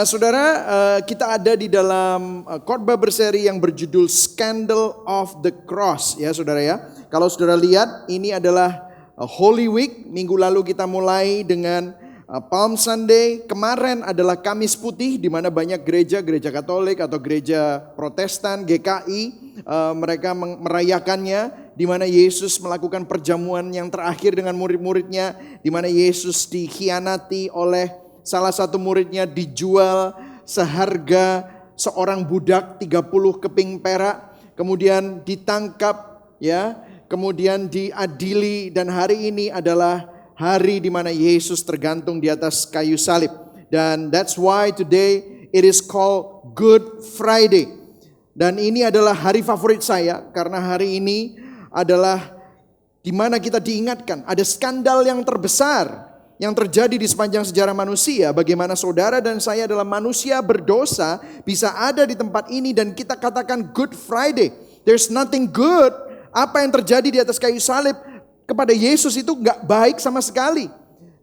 Saudara, kita ada di dalam khotbah berseri yang berjudul Scandal of the Cross, ya saudara ya. Kalau saudara lihat, ini adalah Holy Week. Minggu lalu kita mulai dengan Palm Sunday. Kemarin adalah Kamis Putih, di mana banyak gereja Katolik atau gereja Protestan, GKI, mereka merayakannya, di mana Yesus melakukan perjamuan yang terakhir dengan murid-muridnya, di mana Yesus dikhianati oleh salah satu muridnya, dijual seharga seorang budak 30 keping perak, kemudian ditangkap, ya, kemudian diadili, dan hari ini adalah hari di mana Yesus tergantung di atas kayu salib. Dan that's why today it is called Good Friday. Dan ini adalah hari favorit saya karena hari ini adalah di mana kita diingatkan ada skandal yang terbesar yang terjadi di sepanjang sejarah manusia. Bagaimana saudara dan saya adalah manusia berdosa bisa ada di tempat ini dan kita katakan Good Friday. There's nothing good. Apa yang terjadi di atas kayu salib kepada Yesus itu gak baik sama sekali.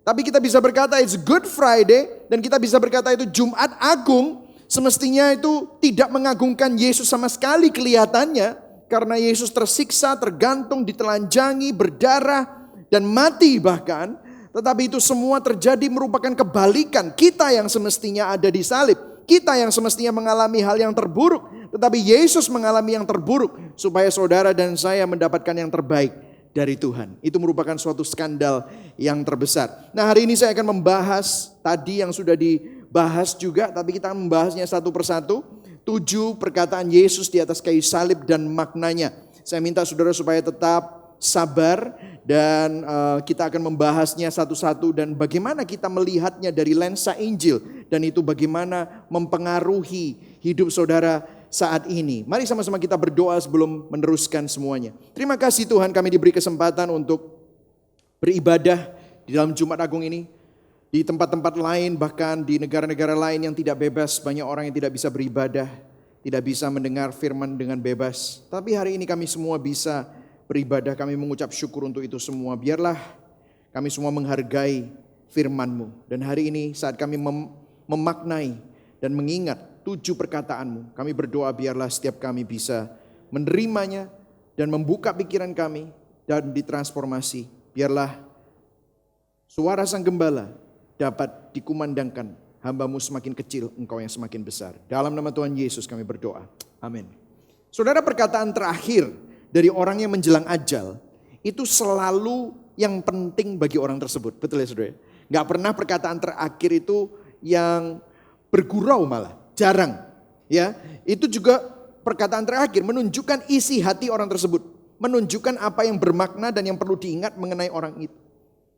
Tapi kita bisa berkata it's Good Friday, dan kita bisa berkata itu Jumat Agung. Semestinya itu tidak mengagungkan Yesus sama sekali kelihatannya, karena Yesus tersiksa, tergantung, ditelanjangi, berdarah, dan mati bahkan. Tetapi itu semua terjadi merupakan kebalikan. Kita yang semestinya ada di salib, kita yang semestinya mengalami hal yang terburuk, tetapi Yesus mengalami yang terburuk supaya saudara dan saya mendapatkan yang terbaik dari Tuhan. Itu merupakan suatu skandal yang terbesar. Nah, hari ini saya akan membahas tadi yang sudah dibahas juga, tapi kita akan membahasnya satu persatu. 7 perkataan Yesus di atas kayu salib dan maknanya. Saya minta saudara supaya tetap sabar dan kita akan membahasnya satu-satu dan bagaimana kita melihatnya dari lensa Injil, dan itu bagaimana mempengaruhi hidup saudara saat ini. Mari sama-sama kita berdoa sebelum meneruskan semuanya. Terima kasih Tuhan, kami diberi kesempatan untuk beribadah di dalam Jumat Agung ini. Di tempat-tempat lain, bahkan di negara-negara lain yang tidak bebas, banyak orang yang tidak bisa beribadah, tidak bisa mendengar firman dengan bebas. Tapi hari ini kami semua bisa beribadah, kami mengucap syukur untuk itu semua. Biarlah kami semua menghargai firman-Mu. Dan hari ini saat kami memaknai dan mengingat 7 perkataan-Mu, kami berdoa biarlah setiap kami bisa menerimanya dan membuka pikiran kami dan ditransformasi. Biarlah suara Sang Gembala dapat dikumandangkan, hamba-Mu semakin kecil, Engkau yang semakin besar. Dalam nama Tuhan Yesus kami berdoa. Amin. Saudara, perkataan terakhir dari orang yang menjelang ajal itu selalu yang penting bagi orang tersebut. Betul ya saudara? Gak pernah perkataan terakhir itu yang bergurau, malah jarang. Ya, itu juga perkataan terakhir menunjukkan isi hati orang tersebut, menunjukkan apa yang bermakna dan yang perlu diingat mengenai orang itu.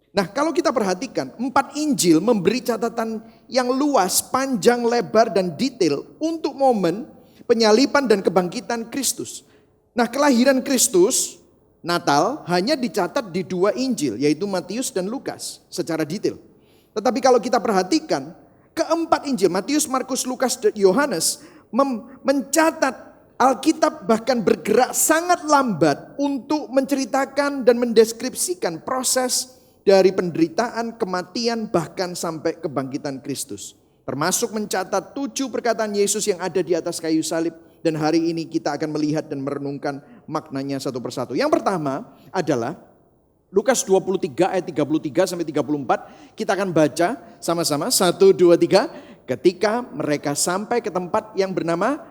Nah, kalau kita perhatikan 4 Injil memberi catatan yang luas, panjang, lebar, dan detail untuk momen penyaliban dan kebangkitan Kristus. Nah, kelahiran Kristus, Natal, hanya dicatat di 2 Injil, yaitu Matius dan Lukas secara detail. Tetapi kalau kita perhatikan, keempat Injil, Matius, Markus, Lukas, dan Yohanes, mencatat Alkitab bahkan bergerak sangat lambat untuk menceritakan dan mendeskripsikan proses dari penderitaan, kematian, bahkan sampai kebangkitan Kristus. Termasuk mencatat 7 perkataan Yesus yang ada di atas kayu salib. Dan hari ini kita akan melihat dan merenungkan maknanya satu persatu. Yang pertama adalah Lukas 23 ayat 33 sampai 34. Kita akan baca sama-sama. 1, 2, 3. Ketika mereka sampai ke tempat yang bernama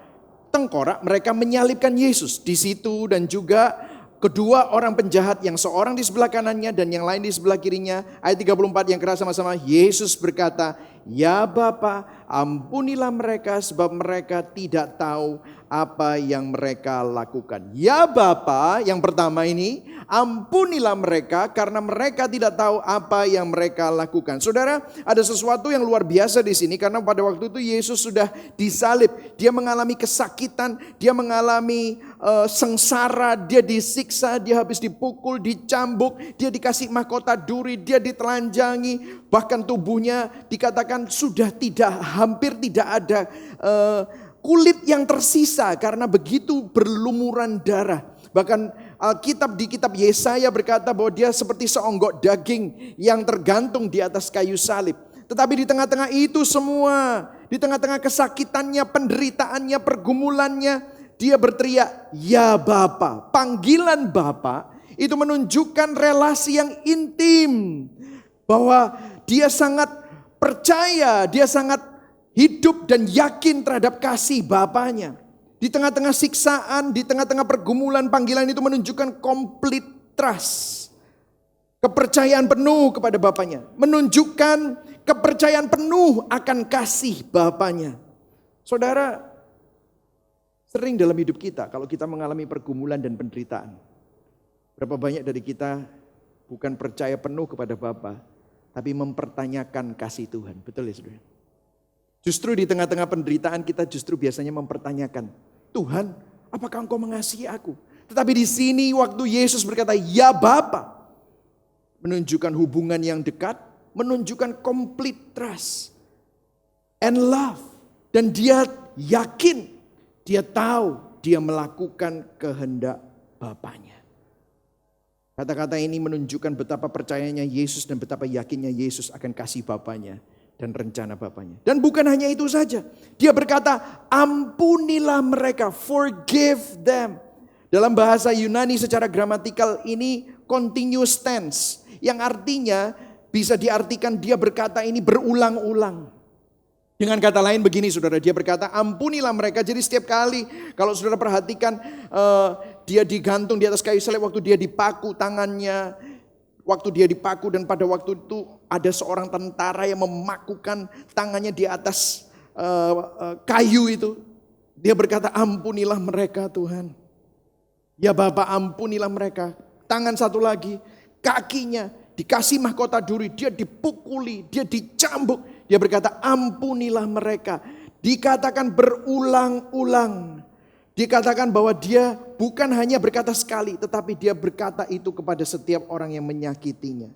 Tengkorak, mereka menyalibkan Yesus di situ, dan juga kedua orang penjahat, yang seorang di sebelah kanannya dan yang lain di sebelah kirinya. Ayat 34 yang keras sama-sama. Yesus berkata, "Ya Bapa, ampunilah mereka sebab mereka tidak tahu apa yang mereka lakukan." Ya Bapa, yang pertama ini, ampunilah mereka karena mereka tidak tahu apa yang mereka lakukan. Saudara, ada sesuatu yang luar biasa di sini karena pada waktu itu Yesus sudah disalib. Dia mengalami kesakitan, dia mengalami sengsara, dia disiksa, dia habis dipukul, dicambuk, dia dikasih mahkota duri, dia ditelanjangi, bahkan tubuhnya dikatakan sudah hampir tidak ada kulit yang tersisa karena begitu berlumuran darah. Bahkan Alkitab di kitab Yesaya berkata bahwa dia seperti seonggok daging yang tergantung di atas kayu salib. Tetapi di tengah-tengah itu semua Di tengah-tengah kesakitannya, penderitaannya, pergumulannya, dia berteriak, "Ya Bapa." Panggilan Bapa itu menunjukkan relasi yang intim. Bahwa dia sangat percaya, dia sangat hidup dan yakin terhadap kasih Bapanya. Di tengah-tengah siksaan, di tengah-tengah pergumulan, panggilan itu menunjukkan complete trust. Kepercayaan penuh kepada Bapanya. Menunjukkan kepercayaan penuh akan kasih Bapanya. Saudara, sering dalam hidup kita kalau kita mengalami pergumulan dan penderitaan. Berapa banyak dari kita bukan percaya penuh kepada Bapa, tapi mempertanyakan kasih Tuhan. Betul ya saudara? Justru di tengah-tengah penderitaan kita justru biasanya mempertanyakan, "Tuhan, apakah Engkau mengasihi aku?" Tetapi di sini waktu Yesus berkata, "Ya Bapa," menunjukkan hubungan yang dekat, menunjukkan complete trust and love. Dan dia yakin, dia tahu dia melakukan kehendak Bapanya. Kata-kata ini menunjukkan betapa percayanya Yesus dan betapa yakinnya Yesus akan kasih Bapanya dan rencana Bapanya. Dan bukan hanya itu saja. Dia berkata, "Ampunilah mereka, forgive them." Dalam bahasa Yunani secara gramatikal ini continuous tense. Yang artinya bisa diartikan dia berkata ini berulang-ulang. Dengan kata lain begini saudara, dia berkata ampunilah mereka. Jadi setiap kali kalau saudara perhatikan dia digantung di atas kayu salib, waktu dia dipaku tangannya, waktu dia dipaku dan pada waktu itu ada seorang tentara yang memakukan tangannya di atas kayu itu. Dia berkata ampunilah mereka Tuhan. Ya Bapa ampunilah mereka. Tangan satu lagi, kakinya dikasih mahkota duri, dia dipukuli, dia dicambuk. Dia berkata ampunilah mereka. Dikatakan berulang-ulang. Dikatakan bahwa dia bukan hanya berkata sekali, tetapi dia berkata itu kepada setiap orang yang menyakitinya.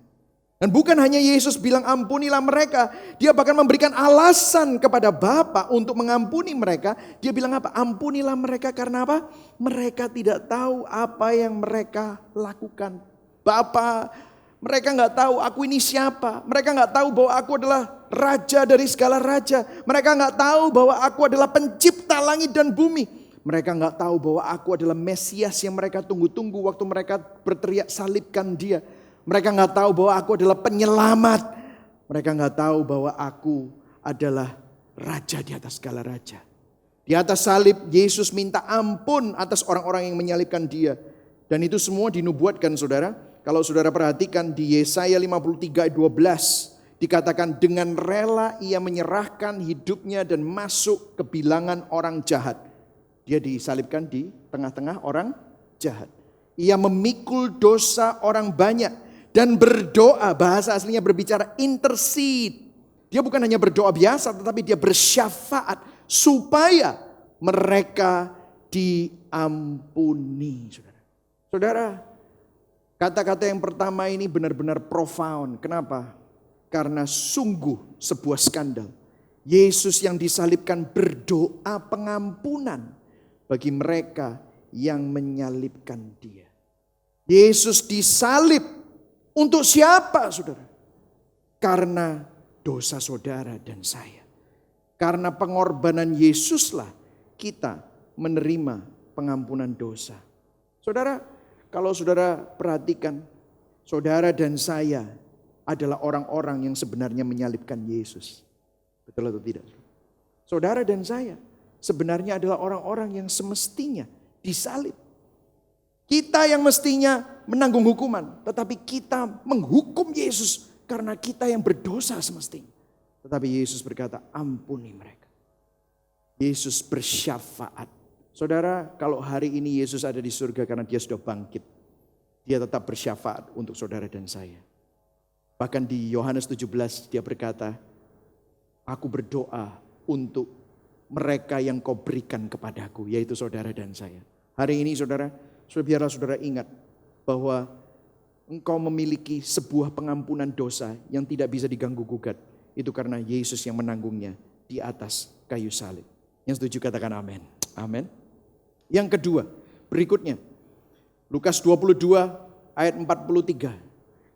Dan bukan hanya Yesus bilang ampunilah mereka, dia bahkan memberikan alasan kepada Bapa untuk mengampuni mereka. Dia bilang apa? Ampunilah mereka karena apa? Mereka tidak tahu apa yang mereka lakukan. Bapa, mereka nggak tahu aku ini siapa. Mereka nggak tahu bahwa aku adalah raja dari segala raja. Mereka nggak tahu bahwa aku adalah pencipta langit dan bumi. Mereka nggak tahu bahwa aku adalah Mesias yang mereka tunggu-tunggu waktu mereka berteriak salibkan dia. Mereka nggak tahu bahwa aku adalah penyelamat. Mereka nggak tahu bahwa aku adalah raja di atas segala raja. Di atas salib Yesus minta ampun atas orang-orang yang menyalibkan dia. Dan itu semua dinubuatkan saudara. Kalau saudara perhatikan di Yesaya 53 ayat 12. Dikatakan dengan rela ia menyerahkan hidupnya dan masuk ke bilangan orang jahat. Dia disalibkan di tengah-tengah orang jahat. Ia memikul dosa orang banyak. Dan berdoa, bahasa aslinya berbicara intercede. Dia bukan hanya berdoa biasa, tetapi dia bersyafaat supaya mereka diampuni. Saudara, kata-kata yang pertama ini benar-benar profound. Kenapa? Karena sungguh sebuah skandal. Yesus yang disalibkan berdoa pengampunan bagi mereka yang menyalibkan dia. Yesus disalib untuk siapa saudara? Karena dosa saudara dan saya. Karena pengorbanan Yesuslah kita menerima pengampunan dosa. Saudara, kalau saudara perhatikan, saudara dan saya adalah orang-orang yang sebenarnya menyalibkan Yesus. Betul atau tidak? Saudara dan saya sebenarnya adalah orang-orang yang semestinya disalib. Kita yang mestinya menanggung hukuman, tetapi kita menghukum Yesus karena kita yang berdosa semestinya. Tetapi Yesus berkata, ampuni mereka. Yesus bersyafaat. Saudara, kalau hari ini Yesus ada di surga karena dia sudah bangkit, dia tetap bersyafaat untuk saudara dan saya. Bahkan di Yohanes 17 dia berkata, aku berdoa untuk mereka yang kau berikan kepadaku, yaitu saudara dan saya. Hari ini saudara, biarlah saudara ingat bahwa engkau memiliki sebuah pengampunan dosa yang tidak bisa diganggu gugat. Itu karena Yesus yang menanggungnya di atas kayu salib. Yang setuju katakan amin. Amin. Yang kedua, berikutnya. Lukas 22 ayat 43.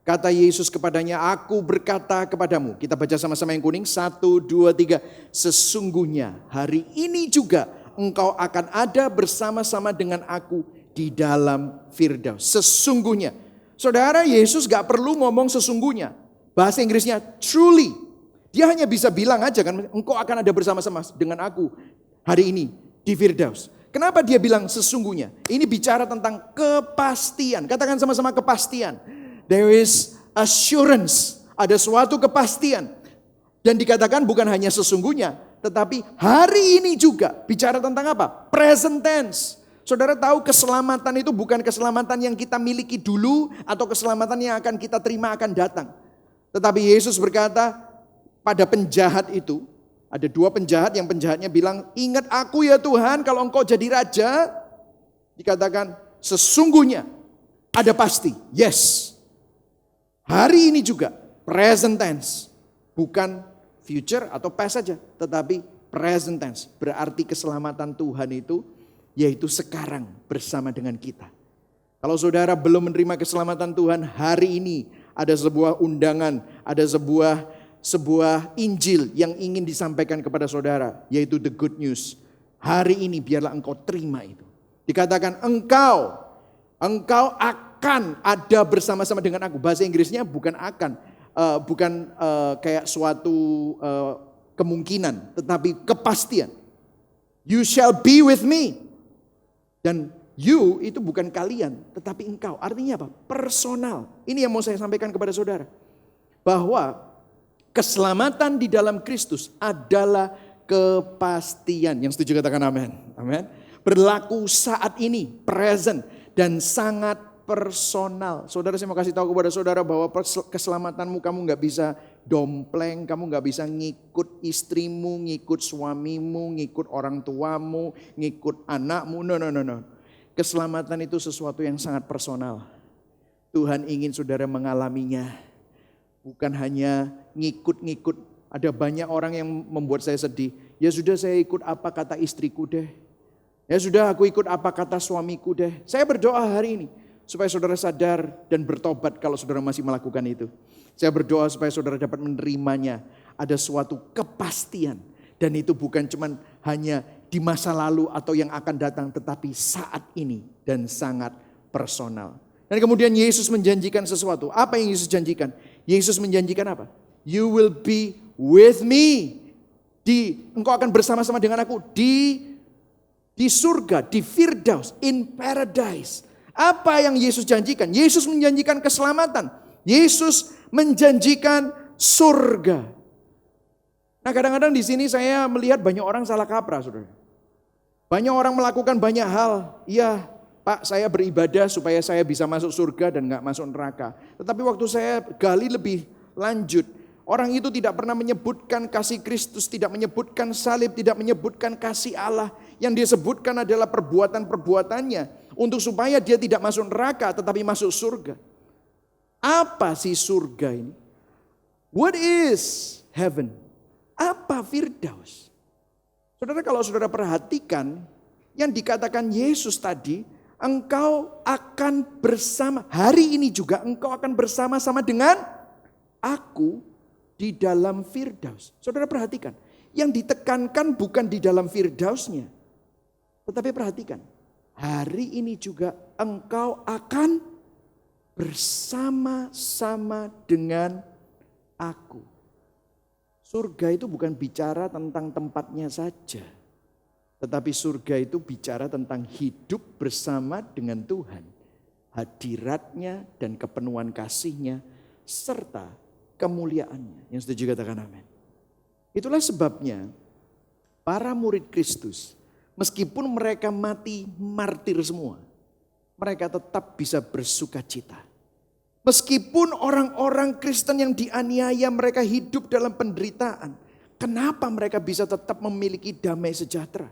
Kata Yesus kepadanya, aku berkata kepadamu. Kita baca sama-sama yang kuning. 1, 2, 3. Sesungguhnya hari ini juga engkau akan ada bersama-sama dengan aku di dalam Firdaus. Sesungguhnya. Saudara, Yesus gak perlu ngomong sesungguhnya. Bahasa Inggrisnya truly. Dia hanya bisa bilang aja kan, engkau akan ada bersama-sama dengan aku hari ini di Firdaus. Kenapa dia bilang sesungguhnya? Ini bicara tentang kepastian. Katakan sama-sama kepastian. There is assurance. Ada suatu kepastian. Dan dikatakan bukan hanya sesungguhnya, tetapi hari ini juga. Bicara tentang apa? Present tense. Saudara tahu keselamatan itu bukan keselamatan yang kita miliki dulu atau keselamatan yang akan kita terima akan datang. Tetapi Yesus berkata pada penjahat itu, ada 2 penjahat, yang penjahatnya bilang, ingat aku ya Tuhan kalau engkau jadi raja. Dikatakan sesungguhnya ada pasti, yes. Hari ini juga present tense, bukan future atau past saja, tetapi present tense. Berarti keselamatan Tuhan itu yaitu sekarang bersama dengan kita. Kalau saudara belum menerima keselamatan Tuhan, hari ini ada sebuah undangan, ada sebuah Injil yang ingin disampaikan kepada saudara, yaitu the good news. Hari ini biarlah engkau terima itu. Dikatakan engkau akan ada bersama-sama dengan aku. Bahasa Inggrisnya bukan akan, bukan kayak suatu kemungkinan, tetapi kepastian. You shall be with me. Dan you itu bukan kalian, tetapi engkau. Artinya apa? Personal. Ini yang mau saya sampaikan kepada saudara. Bahwa keselamatan di dalam Kristus adalah kepastian. Yang setuju katakan amin. Amin. Berlaku saat ini, present, dan sangat personal. Saudara, saya mau kasih tahu kepada saudara bahwa keselamatanmu kamu gak bisa dompleng, kamu gak bisa ngikut istrimu, ngikut suamimu, ngikut orang tuamu, ngikut anakmu. No. Keselamatan itu sesuatu yang sangat personal. Tuhan ingin saudara mengalaminya. Bukan hanya ngikut-ngikut. Ada banyak orang yang membuat saya sedih. Ya sudah, saya ikut apa kata istriku deh. Ya sudah, aku ikut apa kata suamiku deh. Saya berdoa hari ini supaya saudara sadar dan bertobat kalau saudara masih melakukan itu. Saya berdoa supaya saudara dapat menerimanya. Ada suatu kepastian. Dan itu bukan cuma hanya di masa lalu atau yang akan datang, tetapi saat ini dan sangat personal. Dan kemudian Yesus menjanjikan sesuatu. Apa yang Yesus janjikan? Yesus menjanjikan apa? You will be with me. Engkau akan bersama-sama dengan aku di surga, di Firdaus, in paradise. Apa yang Yesus janjikan? Yesus menjanjikan keselamatan. Yesus menjanjikan surga. Nah, kadang-kadang di sini saya melihat banyak orang salah kaprah, saudara. Banyak orang melakukan banyak hal. Iya, Pak, saya beribadah supaya saya bisa masuk surga dan gak masuk neraka. Tetapi waktu saya gali lebih lanjut, orang itu tidak pernah menyebutkan kasih Kristus, tidak menyebutkan salib, tidak menyebutkan kasih Allah. Yang dia sebutkan adalah perbuatan-perbuatannya untuk supaya dia tidak masuk neraka tetapi masuk surga. Apa sih surga ini? What is heaven? Apa Firdaus? Saudara, kalau saudara perhatikan yang dikatakan Yesus tadi, engkau akan bersama, hari ini juga engkau akan bersama-sama dengan aku di dalam Firdaus. Saudara perhatikan, yang ditekankan bukan di dalam Firdausnya, tetapi perhatikan, hari ini juga engkau akan bersama-sama dengan aku. Surga itu bukan bicara tentang tempatnya saja, tetapi surga itu bicara tentang hidup bersama dengan Tuhan. Hadiratnya dan kepenuhan kasih-Nya serta kemuliaannya. Yang setuju katakan amin. Itulah sebabnya para murid Kristus, meskipun mereka mati martir semua, mereka tetap bisa bersuka cita. Meskipun orang-orang Kristen yang dianiaya mereka hidup dalam penderitaan, kenapa mereka bisa tetap memiliki damai sejahtera?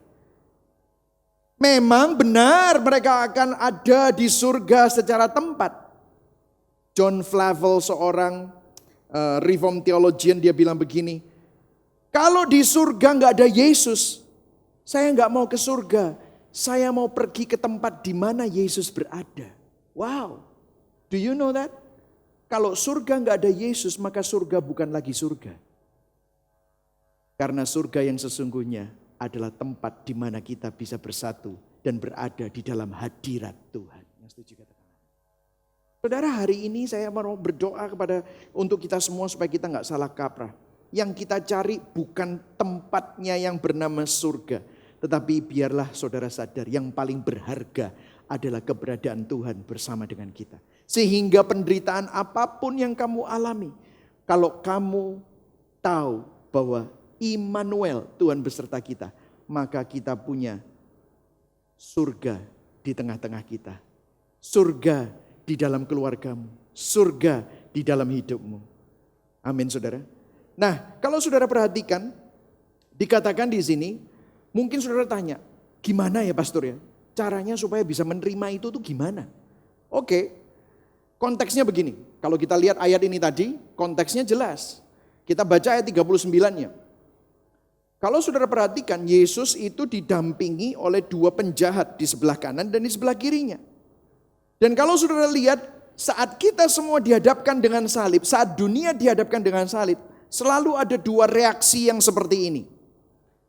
Memang benar mereka akan ada di surga secara tempat. John Flavel, seorang Reformed theologian, dia bilang begini, kalau di surga gak ada Yesus, saya gak mau ke surga. Saya mau pergi ke tempat di mana Yesus berada. Wow, do you know that? Kalau surga nggak ada Yesus, maka surga bukan lagi surga. Karena surga yang sesungguhnya adalah tempat di mana kita bisa bersatu dan berada di dalam hadirat Tuhan. Yang setuju katakan. Saudara, hari ini saya mau berdoa untuk kita semua supaya kita nggak salah kaprah. Yang kita cari bukan tempatnya yang bernama surga. Tetapi biarlah saudara sadar yang paling berharga adalah keberadaan Tuhan bersama dengan kita. Sehingga penderitaan apapun yang kamu alami, kalau kamu tahu bahwa Immanuel, Tuhan beserta kita, maka kita punya surga di tengah-tengah kita. Surga di dalam keluargamu, surga di dalam hidupmu. Amin saudara. Nah, kalau saudara perhatikan, dikatakan di sini, mungkin saudara tanya, gimana ya pastor ya? Caranya supaya bisa menerima itu tuh gimana? Oke, konteksnya begini. Kalau kita lihat ayat ini tadi, konteksnya jelas. Kita baca ayat 39-nya. Kalau saudara perhatikan, Yesus itu didampingi oleh dua penjahat di sebelah kanan dan di sebelah kirinya. Dan kalau saudara lihat, saat kita semua dihadapkan dengan salib, saat dunia dihadapkan dengan salib, selalu ada dua reaksi yang seperti ini.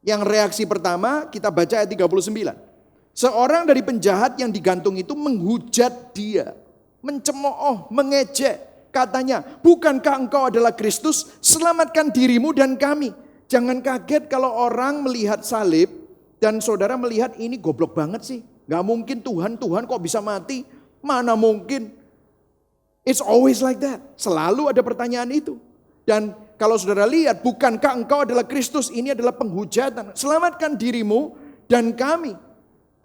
Yang reaksi pertama, kita baca ayat 39. Seorang dari penjahat yang digantung itu menghujat dia, mencemooh, mengejek. Katanya, bukankah engkau adalah Kristus? Selamatkan dirimu dan kami. Jangan kaget kalau orang melihat salib dan saudara melihat ini goblok banget sih. Gak mungkin Tuhan kok bisa mati? Mana mungkin? It's always like that. Selalu ada pertanyaan itu. Dan kalau saudara lihat, bukankah engkau adalah Kristus? Ini adalah penghujatan. Selamatkan dirimu dan kami.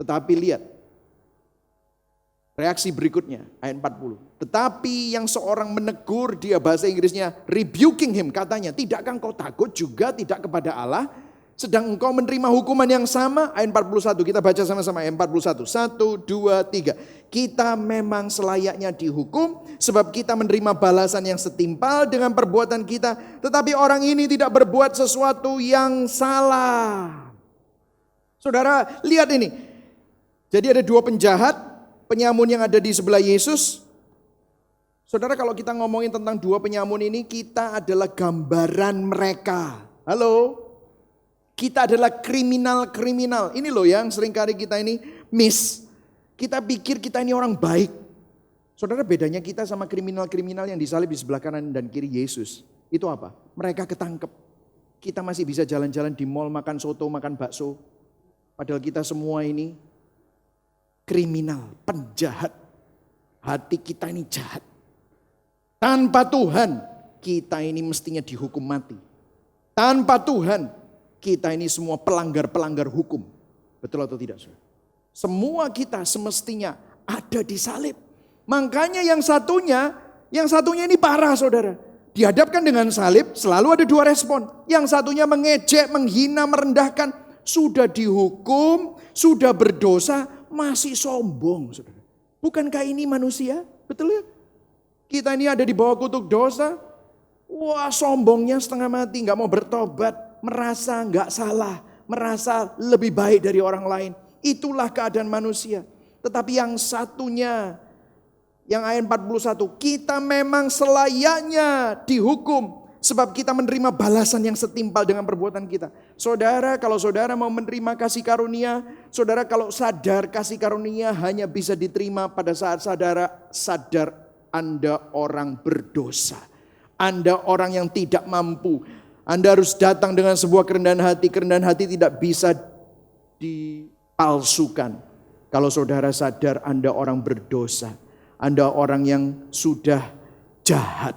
Tetapi lihat, reaksi berikutnya, ayat 40. Tetapi yang seorang menegur dia, bahasa Inggrisnya rebuking him, katanya, tidakkah engkau takut juga tidak kepada Allah? Sedang engkau menerima hukuman yang sama, ayat 41. Kita baca sama-sama ayat 41. 1, 2, 3. Kita memang selayaknya dihukum sebab kita menerima balasan yang setimpal dengan perbuatan kita. Tetapi orang ini tidak berbuat sesuatu yang salah. Saudara, lihat ini. Jadi ada dua penjahat, penyamun yang ada di sebelah Yesus. Saudara, kalau kita ngomongin tentang dua penyamun ini, kita adalah gambaran mereka. Halo? Kita adalah kriminal-kriminal. Ini loh yang seringkali kita ini miss. Kita pikir kita ini orang baik. Saudara, bedanya kita sama kriminal-kriminal yang disalib di sebelah kanan dan kiri Yesus. Itu apa? Mereka ketangkep. Kita masih bisa jalan-jalan di mall, makan soto, makan bakso. Padahal kita semua ini kriminal, penjahat. Hati kita ini jahat. Tanpa Tuhan, kita ini mestinya dihukum mati. Tanpa Tuhan, kita ini semua pelanggar-pelanggar hukum. Betul atau tidak, saudara? Semua kita semestinya ada di salib. Makanya yang satunya ini parah, saudara. Dihadapkan dengan salib, selalu ada dua respon. Yang satunya mengejek, menghina, merendahkan. Sudah dihukum, sudah berdosa, masih sombong, saudara. Bukankah ini manusia? Betul ya? Kita ini ada di bawah kutuk dosa. Wah, sombongnya setengah mati, gak mau bertobat. Merasa gak salah, merasa lebih baik dari orang lain. Itulah keadaan manusia. Tetapi yang satunya, yang ayat 41, kita memang selayaknya dihukum. Sebab kita menerima balasan yang setimpal dengan perbuatan kita. Saudara, kalau saudara mau menerima kasih karunia, saudara kalau sadar kasih karunia hanya bisa diterima pada saat saudara sadar Anda orang berdosa. Anda orang yang tidak mampu. Anda harus datang dengan sebuah kerendahan hati. Kerendahan hati tidak bisa dipalsukan. Kalau saudara sadar Anda orang berdosa. Anda orang yang sudah jahat.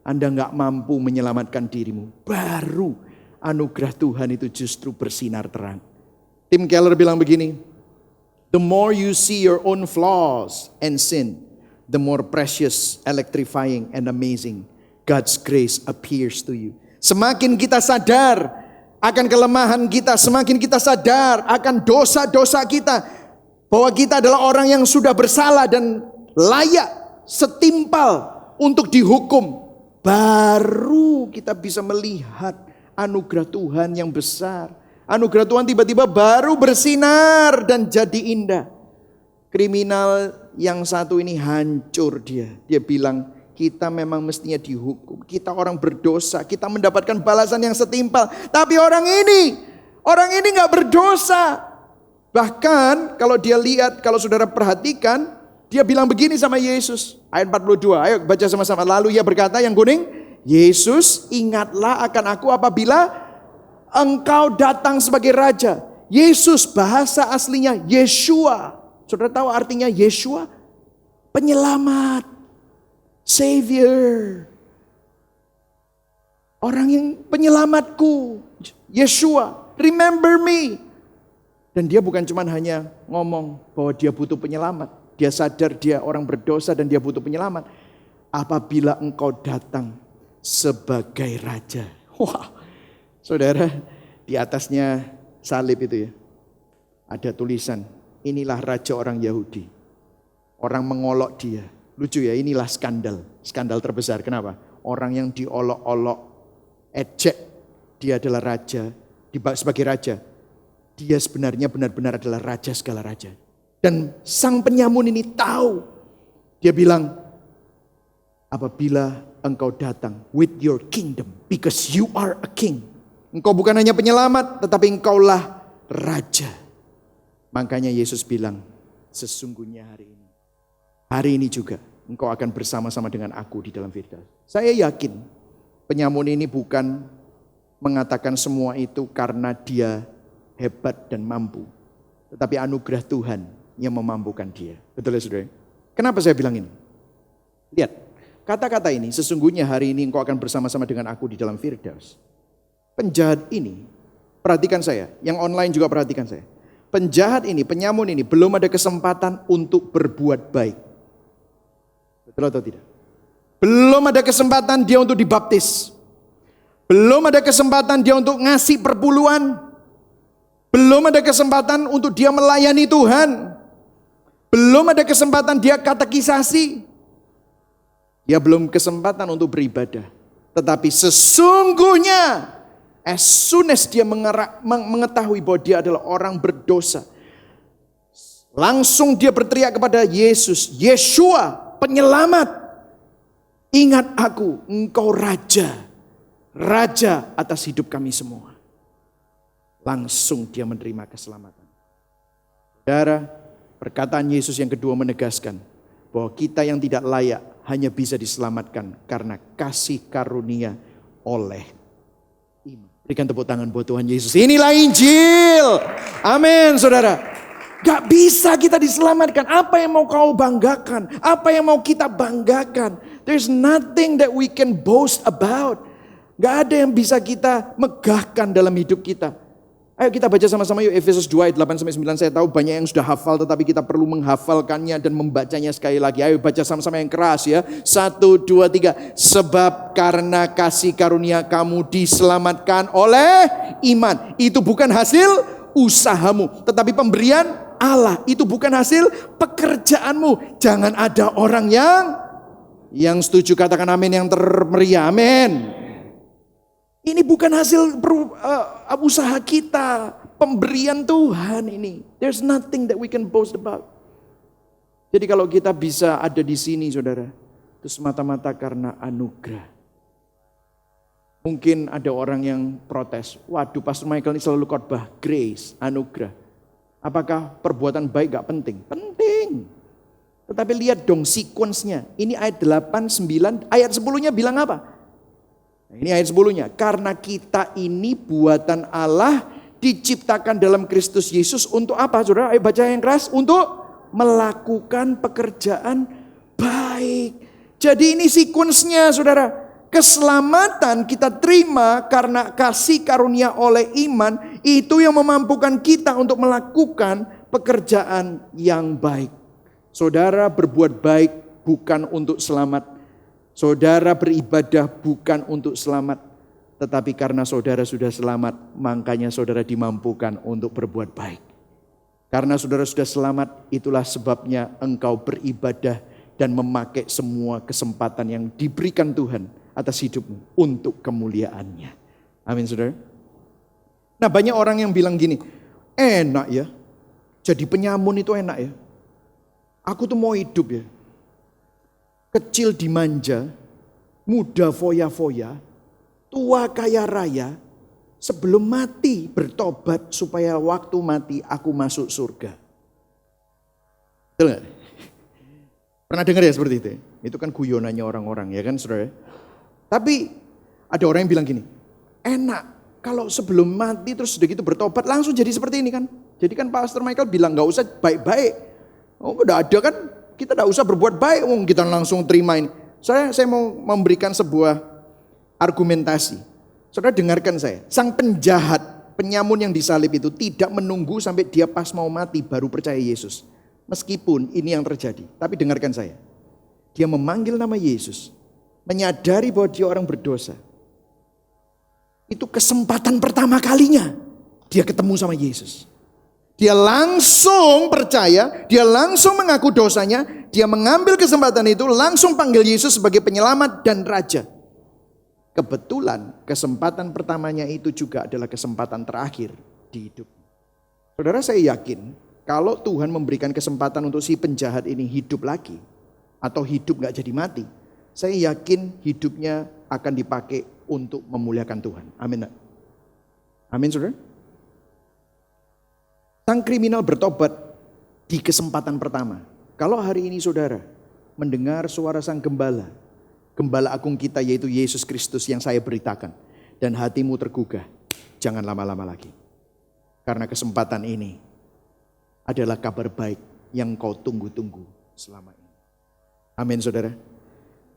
Anda gak mampu menyelamatkan dirimu. Baru anugerah Tuhan itu justru bersinar terang. Tim Keller bilang begini. The more you see your own flaws and sin, the more precious, electrifying, and amazing God's grace appears to you. Semakin kita sadar akan kelemahan kita, semakin kita sadar akan dosa-dosa kita, bahwa kita adalah orang yang sudah bersalah dan layak setimpal untuk dihukum, baru kita bisa melihat anugerah Tuhan yang besar. Anugerah Tuhan tiba-tiba baru bersinar dan jadi indah. Kriminal yang satu ini hancur dia. Dia bilang, kita memang mestinya dihukum. Kita orang berdosa, kita mendapatkan balasan yang setimpal. Tapi orang ini gak berdosa. Bahkan kalau dia lihat, kalau saudara perhatikan, dia bilang begini sama Yesus. Ayat 42, ayo baca sama-sama. Lalu ia berkata, yang kuning, Yesus, ingatlah akan aku apabila engkau datang sebagai Raja. Yesus bahasa aslinya Yeshua. Saudara tahu artinya Yeshua? Penyelamat. Savior. Orang yang penyelamatku. Yeshua. Remember me. Dan dia bukan cuma hanya ngomong bahwa dia butuh penyelamat. Dia sadar dia orang berdosa dan dia butuh penyelamat. Apabila engkau datang sebagai Raja. Wah, saudara, di atasnya salib itu ya. Ada tulisan, inilah Raja orang Yahudi. Orang mengolok dia. Lucu ya, inilah skandal terbesar. Kenapa? Orang yang diolok-olok, ejek, dia adalah raja, sebagai raja. Dia sebenarnya benar-benar adalah raja segala raja. Dan sang penyamun ini tahu. Dia bilang, apabila engkau datang with your kingdom, because you are a king. Engkau bukan hanya penyelamat, tetapi engkaulah raja. Makanya Yesus bilang, sesungguhnya hari ini juga engkau akan bersama-sama dengan aku di dalam Firdaus. Saya yakin penyamun ini bukan mengatakan semua itu karena dia hebat dan mampu. Tetapi anugerah Tuhan yang memampukan dia. Betul ya saudara? Kenapa saya bilang ini? Lihat, kata-kata ini, sesungguhnya hari ini engkau akan bersama-sama dengan aku di dalam Firdaus. Penjahat ini, perhatikan saya, yang online juga perhatikan saya. Penjahat ini, penyamun ini belum ada kesempatan untuk berbuat baik. Betul atau tidak? Belum ada kesempatan dia untuk dibaptis. Belum ada kesempatan dia untuk ngasih perpuluhan. Belum ada kesempatan untuk dia melayani Tuhan. Belum ada kesempatan dia katekisasi. Dia belum kesempatan untuk beribadah. Tetapi sesungguhnya, as soon as dia mengetahui bahwa dia adalah orang berdosa, langsung dia berteriak kepada Yesus, Yeshua, penyelamat, ingat aku, engkau raja atas hidup kami semua. Langsung dia menerima keselamatan. Saudara, perkataan Yesus yang kedua menegaskan bahwa kita yang tidak layak hanya bisa diselamatkan karena kasih karunia oleh iman. Berikan tepuk tangan buat Tuhan Yesus. Inilah Injil. Amin, saudara. Gak bisa kita diselamatkan. Apa yang mau kau banggakan? Apa yang mau kita banggakan? There's nothing that we can boast about. Gak ada yang bisa kita megahkan dalam hidup kita. Ayo kita baca sama-sama yuk Efesus 2 ayat 8-9. Saya tahu banyak yang sudah hafal tetapi kita perlu menghafalkannya dan membacanya sekali lagi. Ayo baca sama-sama yang keras ya. 1, 2, 3. Sebab karena kasih karunia kamu diselamatkan oleh iman. Itu bukan hasil usahamu, tetapi pemberian Allah. Itu bukan hasil pekerjaanmu. Jangan ada orang yang setuju, katakan amin yang termeriah. Amin. Ini bukan hasil usaha kita, pemberian Tuhan ini. There's nothing that we can boast about. Jadi kalau kita bisa ada di sini saudara, itu semata-mata karena anugerah. Mungkin ada orang yang protes, waduh Pastor Michael ini selalu khotbah grace, anugerah. Apakah perbuatan baik gak penting? Penting. Tetapi lihat dong sequence-nya. Ini ayat 8, 9, ayat 10-nya bilang apa? Ini ayat 10-nya. Karena kita ini buatan Allah diciptakan dalam Kristus Yesus untuk apa? Saudara, ayo baca yang keras. Untuk melakukan pekerjaan baik. Jadi ini sequence-nya saudara. Keselamatan kita terima karena kasih karunia oleh iman. Itu yang memampukan kita untuk melakukan pekerjaan yang baik. Saudara berbuat baik bukan untuk selamat. Saudara beribadah bukan untuk selamat, tetapi karena saudara sudah selamat, makanya saudara dimampukan untuk berbuat baik. Karena saudara sudah selamat, itulah sebabnya engkau beribadah dan memakai semua kesempatan yang diberikan Tuhan atas hidupmu untuk kemuliaannya. Amin saudara. Nah banyak orang yang bilang gini, enak ya, jadi penyamun itu enak ya. Aku tuh mau hidup ya. kecil dimanja, muda foya-foya, tua kaya raya, sebelum mati bertobat supaya waktu mati aku masuk surga. Betul gak? Pernah dengar ya seperti itu? Itu kan guyonannya orang-orang ya kan saudara. Tapi ada orang yang bilang gini, enak kalau sebelum mati terus sudah gitu bertobat langsung jadi seperti ini kan. Jadi kan Pastor Michael bilang gak usah baik-baik. Oh udah ada kan, kita gak usah berbuat baik, kita langsung terima ini. Saya mau memberikan sebuah argumentasi. Saudara dengarkan saya, sang penjahat, penyamun yang disalib itu tidak menunggu sampai dia pas mau mati baru percaya Yesus. Meskipun ini yang terjadi, tapi dengarkan saya. Dia memanggil nama Yesus, menyadari bahwa dia orang berdosa. Itu kesempatan pertama kalinya dia ketemu sama Yesus. Dia langsung percaya, dia langsung mengaku dosanya, dia mengambil kesempatan itu, langsung panggil Yesus sebagai penyelamat dan raja. Kebetulan kesempatan pertamanya itu juga adalah kesempatan terakhir di hidup. Saudara, saya yakin kalau Tuhan memberikan kesempatan untuk si penjahat ini hidup lagi, atau hidup gak jadi mati, saya yakin hidupnya akan dipakai untuk memuliakan Tuhan. Amin. Amin saudara. Sang kriminal bertobat di kesempatan pertama. Kalau hari ini saudara mendengar suara sang gembala, gembala agung kita yaitu Yesus Kristus yang saya beritakan, dan hatimu tergugah, jangan lama-lama lagi. Karena kesempatan ini adalah kabar baik yang kau tunggu-tunggu selama ini. Amin saudara.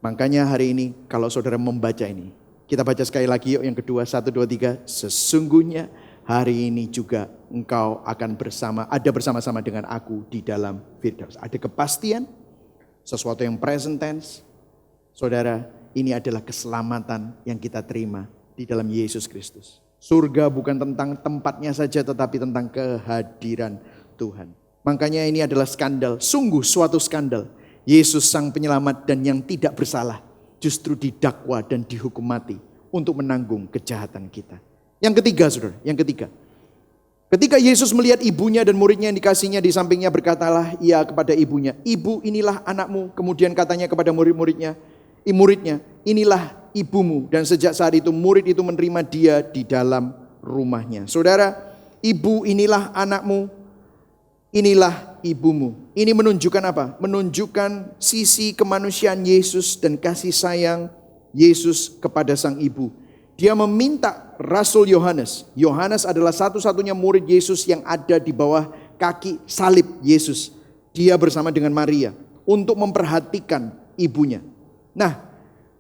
Makanya hari ini kalau saudara membaca ini, kita baca sekali lagi yuk yang kedua, 1, 2, 3. Sesungguhnya hari ini juga engkau akan bersama-sama dengan aku di dalam Firdaus. Ada kepastian, sesuatu yang present tense. Saudara, ini adalah keselamatan yang kita terima di dalam Yesus Kristus. Surga bukan tentang tempatnya saja, tetapi tentang kehadiran Tuhan. Makanya ini adalah skandal, sungguh suatu skandal. Yesus sang penyelamat dan yang tidak bersalah justru didakwa dan dihukum mati untuk menanggung kejahatan kita. Yang ketiga saudara, yang ketiga. Ketika Yesus melihat ibunya dan muridnya yang dikasihnya di sampingnya, berkatalah ia kepada ibunya, "Ibu, inilah anakmu." Kemudian katanya kepada muridnya, "Inilah ibumu." Dan sejak saat itu murid itu menerima dia di dalam rumahnya. Saudara, ibu, inilah anakmu, inilah ibumu. Ini menunjukkan apa? Menunjukkan sisi kemanusiaan Yesus dan kasih sayang Yesus kepada sang ibu. Dia meminta Rasul Yohanes. Yohanes adalah satu-satunya murid Yesus yang ada di bawah kaki salib Yesus. Dia bersama dengan Maria untuk memperhatikan ibunya. Nah,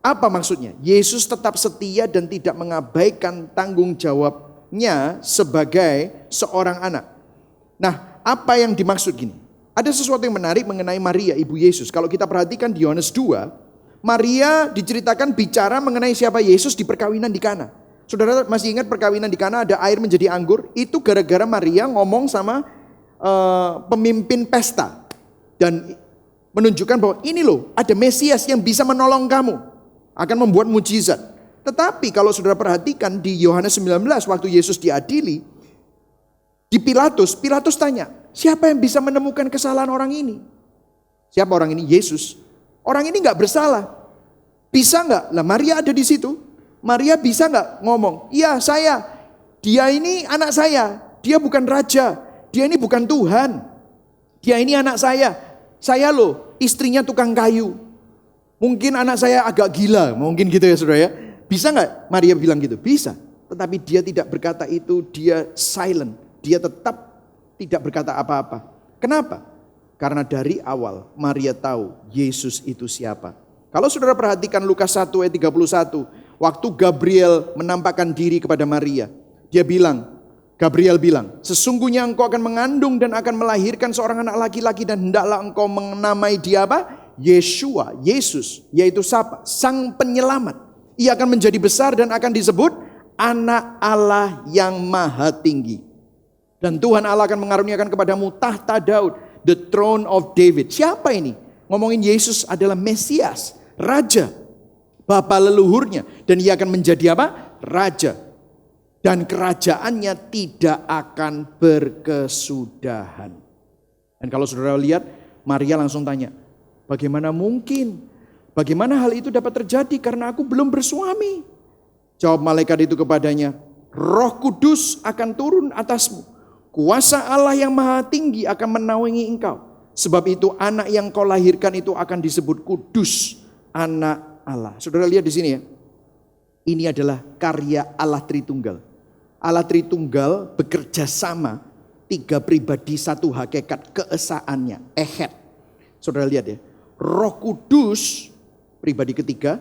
apa maksudnya? Yesus tetap setia dan tidak mengabaikan tanggung jawabnya sebagai seorang anak. Nah, apa yang dimaksud gini? Ada sesuatu yang menarik mengenai Maria, ibu Yesus. Kalau kita perhatikan di Yohanes 2, Maria diceritakan bicara mengenai siapa Yesus di perkawinan di Kana. Saudara masih ingat perkawinan di Kana ada air menjadi anggur? Itu gara-gara Maria ngomong sama pemimpin pesta. Dan menunjukkan bahwa ini loh ada Mesias yang bisa menolong kamu. Akan membuat mujizat. Tetapi kalau saudara perhatikan di Yohanes 19 waktu Yesus diadili, di Pilatus tanya, siapa yang bisa menemukan kesalahan orang ini? Siapa orang ini? Yesus. Orang ini gak bersalah. Bisa gak? Lah Maria ada di situ. Maria bisa gak ngomong? Iya saya. Dia ini anak saya. Dia bukan raja. Dia ini bukan Tuhan. Dia ini anak saya. Saya loh istrinya tukang kayu. Mungkin anak saya agak gila. Mungkin gitu ya saudara ya. Bisa gak Maria bilang gitu? Bisa. Tetapi dia tidak berkata itu. Dia silent. Dia tetap tidak berkata apa-apa. Kenapa? Karena dari awal Maria tahu Yesus itu siapa. Kalau saudara perhatikan Lukas 1 ayat 31. Waktu Gabriel menampakkan diri kepada Maria. Gabriel bilang, sesungguhnya engkau akan mengandung dan akan melahirkan seorang anak laki-laki. Dan hendaklah engkau menamai dia apa? Yeshua, Yesus. Yaitu siapa? Sang penyelamat. Ia akan menjadi besar dan akan disebut Anak Allah yang Maha Tinggi. Dan Tuhan Allah akan mengaruniakan kepadamu tahta Daud, the throne of David. Siapa ini? Ngomongin Yesus adalah Mesias, Raja, Bapa leluhurnya. Dan ia akan menjadi apa? Raja. Dan kerajaannya tidak akan berkesudahan. Dan kalau saudara lihat, Maria langsung tanya, bagaimana mungkin? Bagaimana hal itu dapat terjadi? Karena aku belum bersuami. Jawab malaikat itu kepadanya, Roh Kudus akan turun atasmu. Kuasa Allah yang Maha Tinggi akan menaungi engkau. Sebab itu anak yang kau lahirkan itu akan disebut kudus, anak Allah. Saudara lihat di sini ya. Ini adalah karya Allah Tritunggal. Allah Tritunggal bekerja sama, 3 pribadi, 1 hakikat keesaannya, ehad. Saudara lihat ya, Roh Kudus, pribadi ketiga,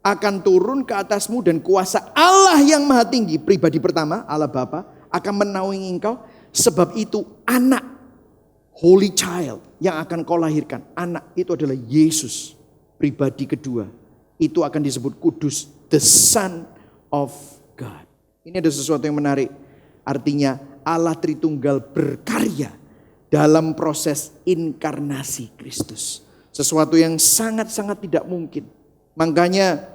akan turun ke atasmu dan kuasa Allah yang Maha Tinggi, pribadi pertama, Allah Bapa, akan menaungi engkau. Sebab itu anak, Holy Child yang akan kau lahirkan, anak itu adalah Yesus, pribadi kedua. Itu akan disebut kudus, the Son of God. Ini ada sesuatu yang menarik. Artinya Allah Tritunggal berkarya dalam proses inkarnasi Kristus. Sesuatu yang sangat-sangat tidak mungkin. Makanya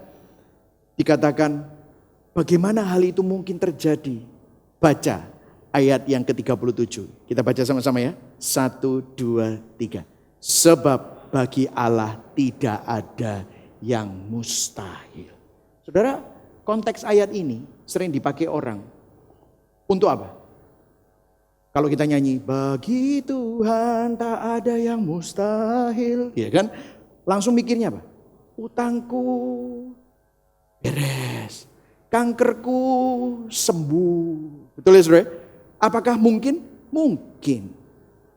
dikatakan bagaimana hal itu mungkin terjadi. Baca ayat yang ke-37. Kita baca sama-sama ya. 1, 2, 3. Sebab bagi Allah tidak ada yang mustahil. Saudara, konteks ayat ini sering dipakai orang untuk apa? Kalau kita nyanyi, bagi Tuhan tak ada yang mustahil, ya kan? Langsung mikirnya apa? Utangku beres, kankerku sembuh. Betul ya saudara? Apakah mungkin? Mungkin.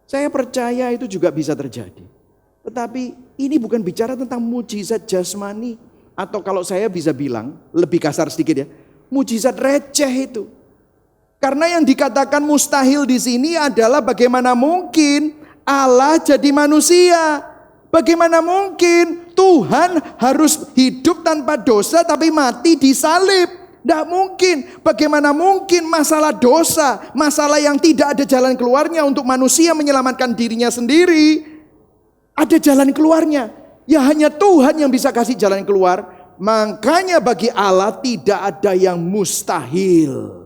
Saya percaya itu juga bisa terjadi. Tetapi ini bukan bicara tentang mujizat jasmani. Atau kalau saya bisa bilang, lebih kasar sedikit ya, mujizat receh itu. Karena yang dikatakan mustahil di sini adalah bagaimana mungkin Allah jadi manusia. Bagaimana mungkin Tuhan harus hidup tanpa dosa tapi mati di salib. Tidak mungkin. Bagaimana mungkin masalah dosa, masalah yang tidak ada jalan keluarnya untuk manusia menyelamatkan dirinya sendiri. Ada jalan keluarnya. Ya hanya Tuhan yang bisa kasih jalan keluar. Makanya bagi Allah tidak ada yang mustahil.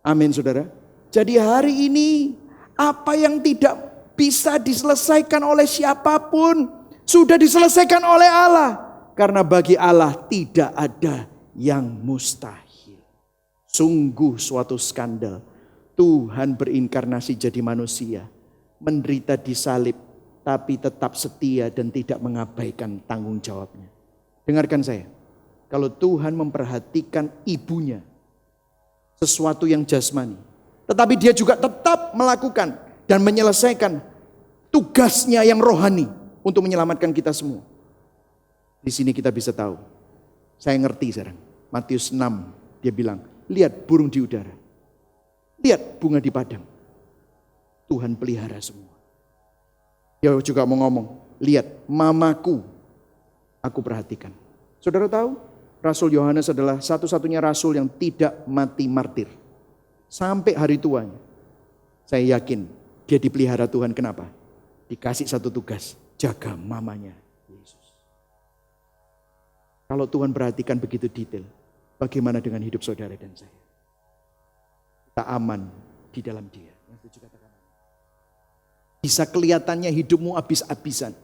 Amin saudara. Jadi hari ini apa yang tidak bisa diselesaikan oleh siapapun sudah diselesaikan oleh Allah. Karena bagi Allah tidak ada yang mustahil. Sungguh suatu skandal. Tuhan berinkarnasi jadi manusia. Menderita di salib. Tapi tetap setia dan tidak mengabaikan tanggung jawabnya. Dengarkan saya. Kalau Tuhan memperhatikan ibunya. Sesuatu yang jasmani. Tetapi dia juga tetap melakukan dan menyelesaikan tugasnya yang rohani. Untuk menyelamatkan kita semua. Di sini kita bisa tahu. Saya ngerti sekarang. Matius 6 dia bilang. Lihat burung di udara. Lihat bunga di padang. Tuhan pelihara semua. Dia juga mau ngomong, lihat mamaku, aku perhatikan. Saudara tahu, Rasul Yohanes adalah satu-satunya rasul yang tidak mati martir. Sampai hari tuanya. Saya yakin dia dipelihara Tuhan, kenapa? Dikasih satu tugas, jaga mamanya Yesus. Kalau Tuhan perhatikan begitu detail, bagaimana dengan hidup saudara dan saya? Kita aman di dalam dia. Bisa kelihatannya hidupmu habis-habisan.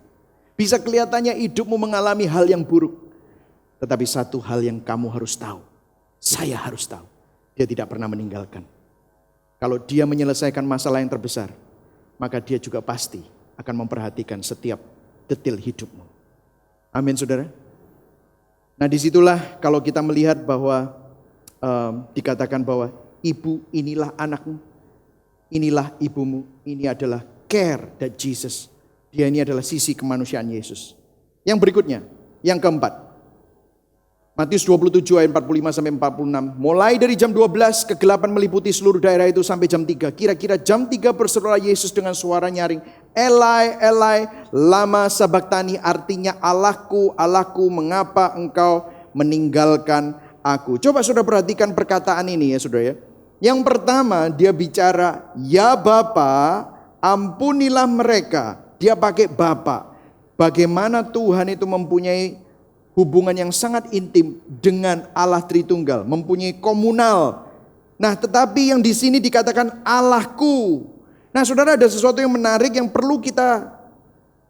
Bisa kelihatannya hidupmu mengalami hal yang buruk. Tetapi satu hal yang kamu harus tahu. Saya harus tahu. Dia tidak pernah meninggalkan. Kalau dia menyelesaikan masalah yang terbesar. Maka dia juga pasti akan memperhatikan setiap detil hidupmu. Amin saudara. Nah disitulah kalau kita melihat bahwa dikatakan bahwa ibu inilah anakmu. Inilah ibumu. Ini adalah care that Jesus. Dia ini adalah sisi kemanusiaan Yesus. Yang berikutnya, yang keempat. Matius 27 ayat 45 sampai 46. Mulai dari jam 12 kegelapan meliputi seluruh daerah itu sampai jam 3. Kira-kira jam 3 berserulah Yesus dengan suara nyaring. Elai, Elai, lama sabachthani, artinya Allahku, Allahku, mengapa engkau meninggalkan aku. Coba saudara perhatikan perkataan ini ya saudara ya. Yang pertama dia bicara, ya Bapa, ampunilah mereka. Dia pakai Bapa. Bagaimana Tuhan itu mempunyai hubungan yang sangat intim dengan Allah Tritunggal, mempunyai komunal. Nah, tetapi yang di sini dikatakan Allahku. Nah, saudara ada sesuatu yang menarik yang perlu kita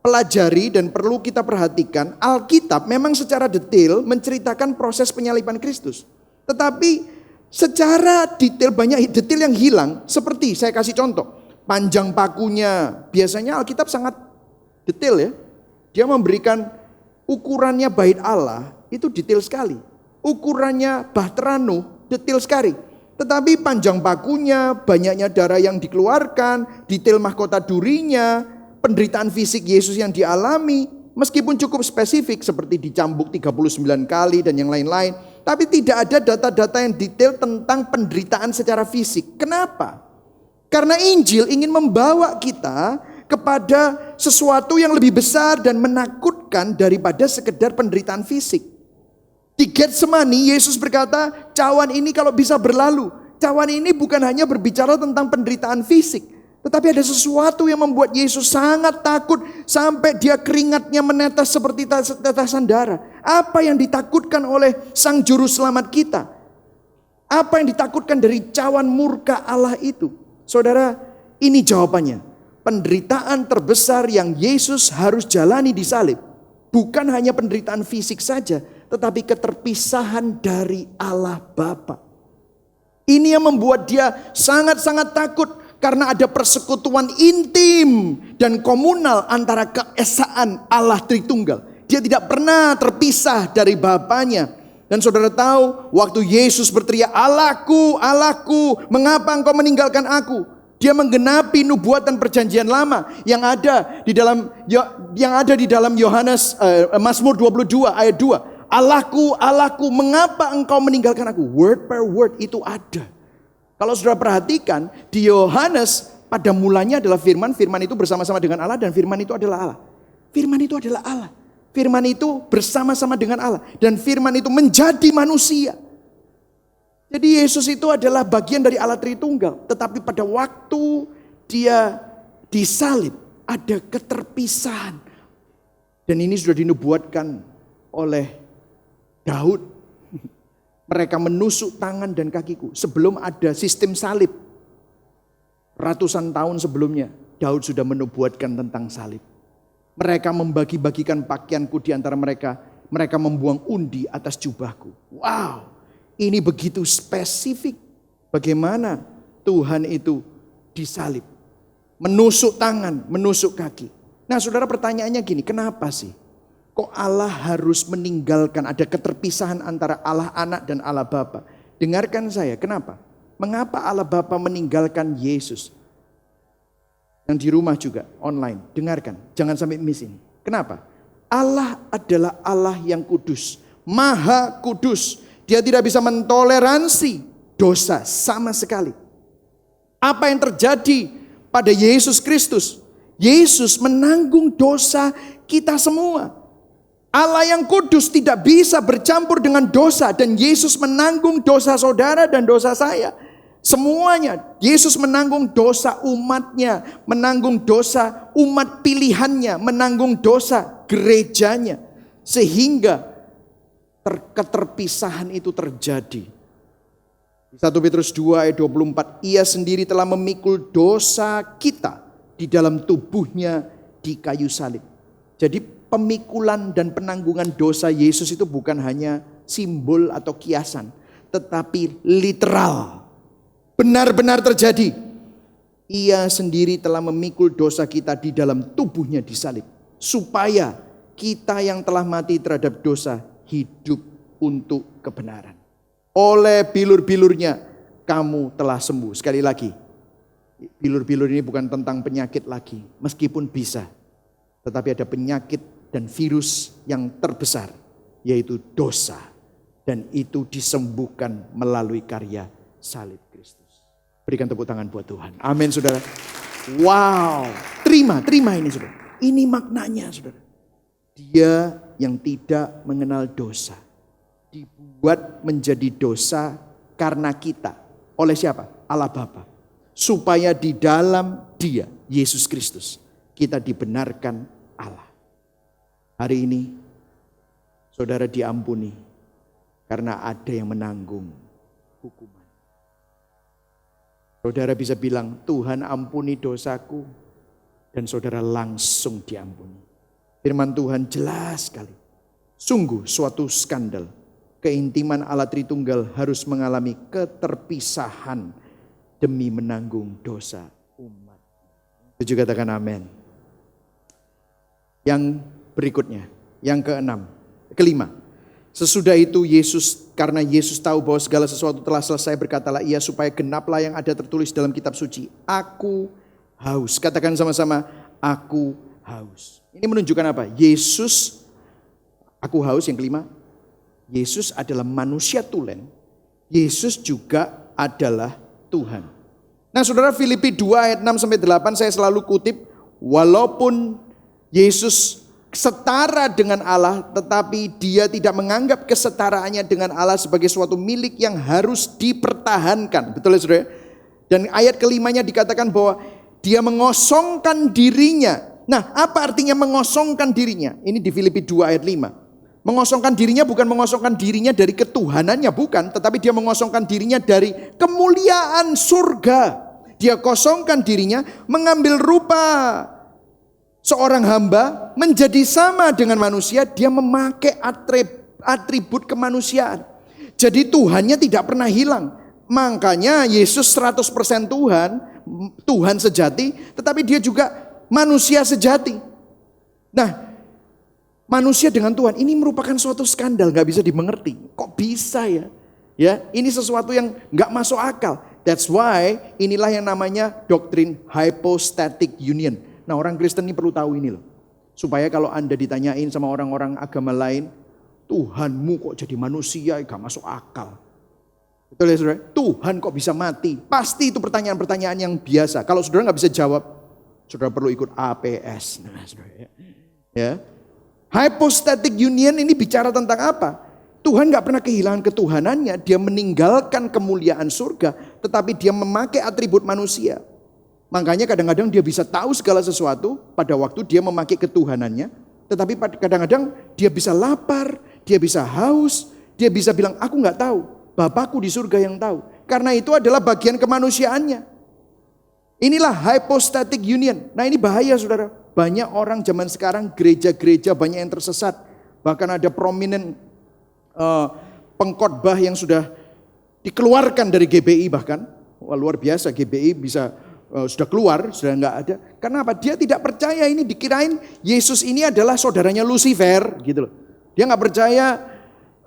pelajari dan perlu kita perhatikan, Alkitab memang secara detail menceritakan proses penyaliban Kristus. Tetapi secara detail, banyak detail yang hilang. Seperti saya kasih contoh, panjang pakunya. Biasanya Alkitab sangat detail ya. Dia memberikan ukurannya bait Allah, itu detail sekali. Ukurannya Bahtera Nuh, detail sekali. Tetapi panjang pakunya, banyaknya darah yang dikeluarkan, detail mahkota durinya, penderitaan fisik Yesus yang dialami, meskipun cukup spesifik seperti dicambuk 39 kali dan yang lain-lain, tapi tidak ada data-data yang detail tentang penderitaan secara fisik. Kenapa? Karena Injil ingin membawa kita kepada sesuatu yang lebih besar dan menakutkan daripada sekedar penderitaan fisik. Di Getsemani, Yesus berkata, cawan ini kalau bisa berlalu. Cawan ini bukan hanya berbicara tentang penderitaan fisik, tetapi ada sesuatu yang membuat Yesus sangat takut sampai dia keringatnya menetes seperti tetesan darah. Apa yang ditakutkan oleh Sang Juru Selamat kita? Apa yang ditakutkan dari cawan murka Allah itu? Saudara, ini jawabannya. Penderitaan terbesar yang Yesus harus jalani di salib bukan hanya penderitaan fisik saja, tetapi keterpisahan dari Allah Bapa. Ini yang membuat dia sangat-sangat takut. Karena ada persekutuan intim dan komunal antara keesaan Allah Tritunggal. Dia tidak pernah terpisah dari Bapanya. Dan saudara tahu, waktu Yesus berteriak, "Allahku, Allahku, mengapa engkau meninggalkan aku?" Dia menggenapi nubuatan perjanjian lama yang ada di dalam Yohanes Mazmur 22 ayat 2. "Allahku, Allahku, mengapa engkau meninggalkan aku?" Word per word itu ada. Kalau saudara perhatikan, di Yohanes pada mulanya adalah firman, firman itu bersama-sama dengan Allah dan firman itu adalah Allah. Firman itu adalah Allah. Firman itu bersama-sama dengan Allah dan firman itu menjadi manusia. Jadi Yesus itu adalah bagian dari Allah Tritunggal, tetapi pada waktu dia disalib ada keterpisahan. Dan ini sudah dinubuatkan oleh Daud. Mereka menusuk tangan dan kakiku. Sebelum ada sistem salib, ratusan tahun sebelumnya, Daud sudah menubuatkan tentang salib. Mereka membagi-bagikan pakaianku di antara mereka. Mereka membuang undi atas jubahku. Wow, ini begitu spesifik. Bagaimana Tuhan itu disalib. Menusuk tangan, menusuk kaki. Nah saudara, pertanyaannya gini, kenapa sih? Kok Allah harus meninggalkan, ada keterpisahan antara Allah Anak dan Allah Bapa? Dengarkan saya, kenapa? Mengapa Allah Bapa meninggalkan Yesus? Yang di rumah juga, online, dengarkan, jangan sampai miss ini. Kenapa? Allah adalah Allah yang kudus, maha kudus. Dia tidak bisa mentoleransi dosa sama sekali. Apa yang terjadi pada Yesus Kristus? Yesus menanggung dosa kita semua. Allah yang kudus tidak bisa bercampur dengan dosa dan Yesus menanggung dosa saudara dan dosa saya. Semuanya. Yesus menanggung dosa umatnya, menanggung dosa umat pilihannya, menanggung dosa gerejanya. Sehingga keterpisahan itu terjadi. 1 Petrus 2 ayat 24, Ia sendiri telah memikul dosa kita di dalam tubuhnya di kayu salib. Jadi pemikulan dan penanggungan dosa Yesus itu bukan hanya simbol atau kiasan, tetapi literal. Benar-benar terjadi. Ia sendiri telah memikul dosa kita di dalam tubuhnya disalib. Supaya kita yang telah mati terhadap dosa hidup untuk kebenaran. Oleh bilur-bilurnya kamu telah sembuh. Sekali lagi, bilur-bilur ini bukan tentang penyakit lagi. Meskipun bisa. Tetapi ada penyakit dan virus yang terbesar, yaitu dosa. Dan itu disembuhkan melalui karya salib Kristus. Berikan tepuk tangan buat Tuhan. Amin saudara. Wow. Terima ini saudara. Ini maknanya saudara. Dia yang tidak mengenal dosa. Dibuat menjadi dosa karena kita. Oleh siapa? Allah Bapa. Supaya di dalam Dia, Yesus Kristus, kita dibenarkan Allah. Hari ini saudara diampuni karena ada yang menanggung hukuman. Saudara bisa bilang, Tuhan ampuni dosaku, dan saudara langsung diampuni. Firman Tuhan jelas sekali. Sungguh suatu skandal. Keintiman Allah Tritunggal harus mengalami keterpisahan demi menanggung dosa umat. Setuju katakan amin. Yang berikutnya, yang kelima. Sesudah itu karena Yesus tahu bahwa segala sesuatu telah selesai, berkatalah ia supaya genaplah yang ada tertulis dalam kitab suci. Aku haus. Katakan sama-sama, aku haus. Ini menunjukkan apa? Yesus, aku haus yang kelima. Yesus adalah manusia tulen. Yesus juga adalah Tuhan. Nah saudara, Filipi 2 ayat 6-8 saya selalu kutip. Walaupun Yesus setara dengan Allah, tetapi dia tidak menganggap kesetaraannya dengan Allah sebagai suatu milik yang harus dipertahankan. Betul ya saudara? Dan ayat kelimanya dikatakan bahwa dia mengosongkan dirinya. Nah apa artinya mengosongkan dirinya? Ini di Filipi 2 ayat 5. Mengosongkan dirinya bukan mengosongkan dirinya dari ketuhanannya, bukan. Tetapi dia mengosongkan dirinya dari kemuliaan surga. Dia kosongkan dirinya, mengambil rupa seorang hamba, menjadi sama dengan manusia. Dia memakai atribut kemanusiaan. Jadi Tuhannya tidak pernah hilang. Makanya Yesus 100% Tuhan sejati, tetapi dia juga manusia sejati. Nah, manusia dengan Tuhan ini merupakan suatu skandal, gak bisa dimengerti. Kok bisa ya? Ya, ini sesuatu yang gak masuk akal. That's why inilah yang namanya doktrin hypostatic union. Nah orang Kristen ini perlu tahu ini loh. Supaya kalau Anda ditanyain sama orang-orang agama lain, Tuhanmu kok jadi manusia, gak masuk akal. Betul ya saudara? Tuhan kok bisa mati? Pasti itu pertanyaan-pertanyaan yang biasa. Kalau saudara gak bisa jawab, saudara perlu ikut APS. Nah, saudara, ya. Hypostatic union ini bicara tentang apa? Tuhan gak pernah kehilangan ketuhanannya. Dia meninggalkan kemuliaan surga, tetapi dia memakai atribut manusia. Makanya kadang-kadang dia bisa tahu segala sesuatu pada waktu dia memakai ketuhanannya. Tetapi kadang-kadang dia bisa lapar, dia bisa haus, dia bisa bilang aku gak tahu. Bapakku di surga yang tahu. Karena itu adalah bagian kemanusiaannya. Inilah hypostatic union. Nah ini bahaya saudara. Banyak orang zaman sekarang, gereja-gereja banyak yang tersesat. Bahkan ada prominent pengkhotbah yang sudah dikeluarkan dari GBI bahkan. Wah, luar biasa, GBI bisa sudah keluar, sudah nggak ada. Karena apa? Dia tidak percaya ini, dikirain Yesus ini adalah saudaranya Lucifer gitu loh. Dia nggak percaya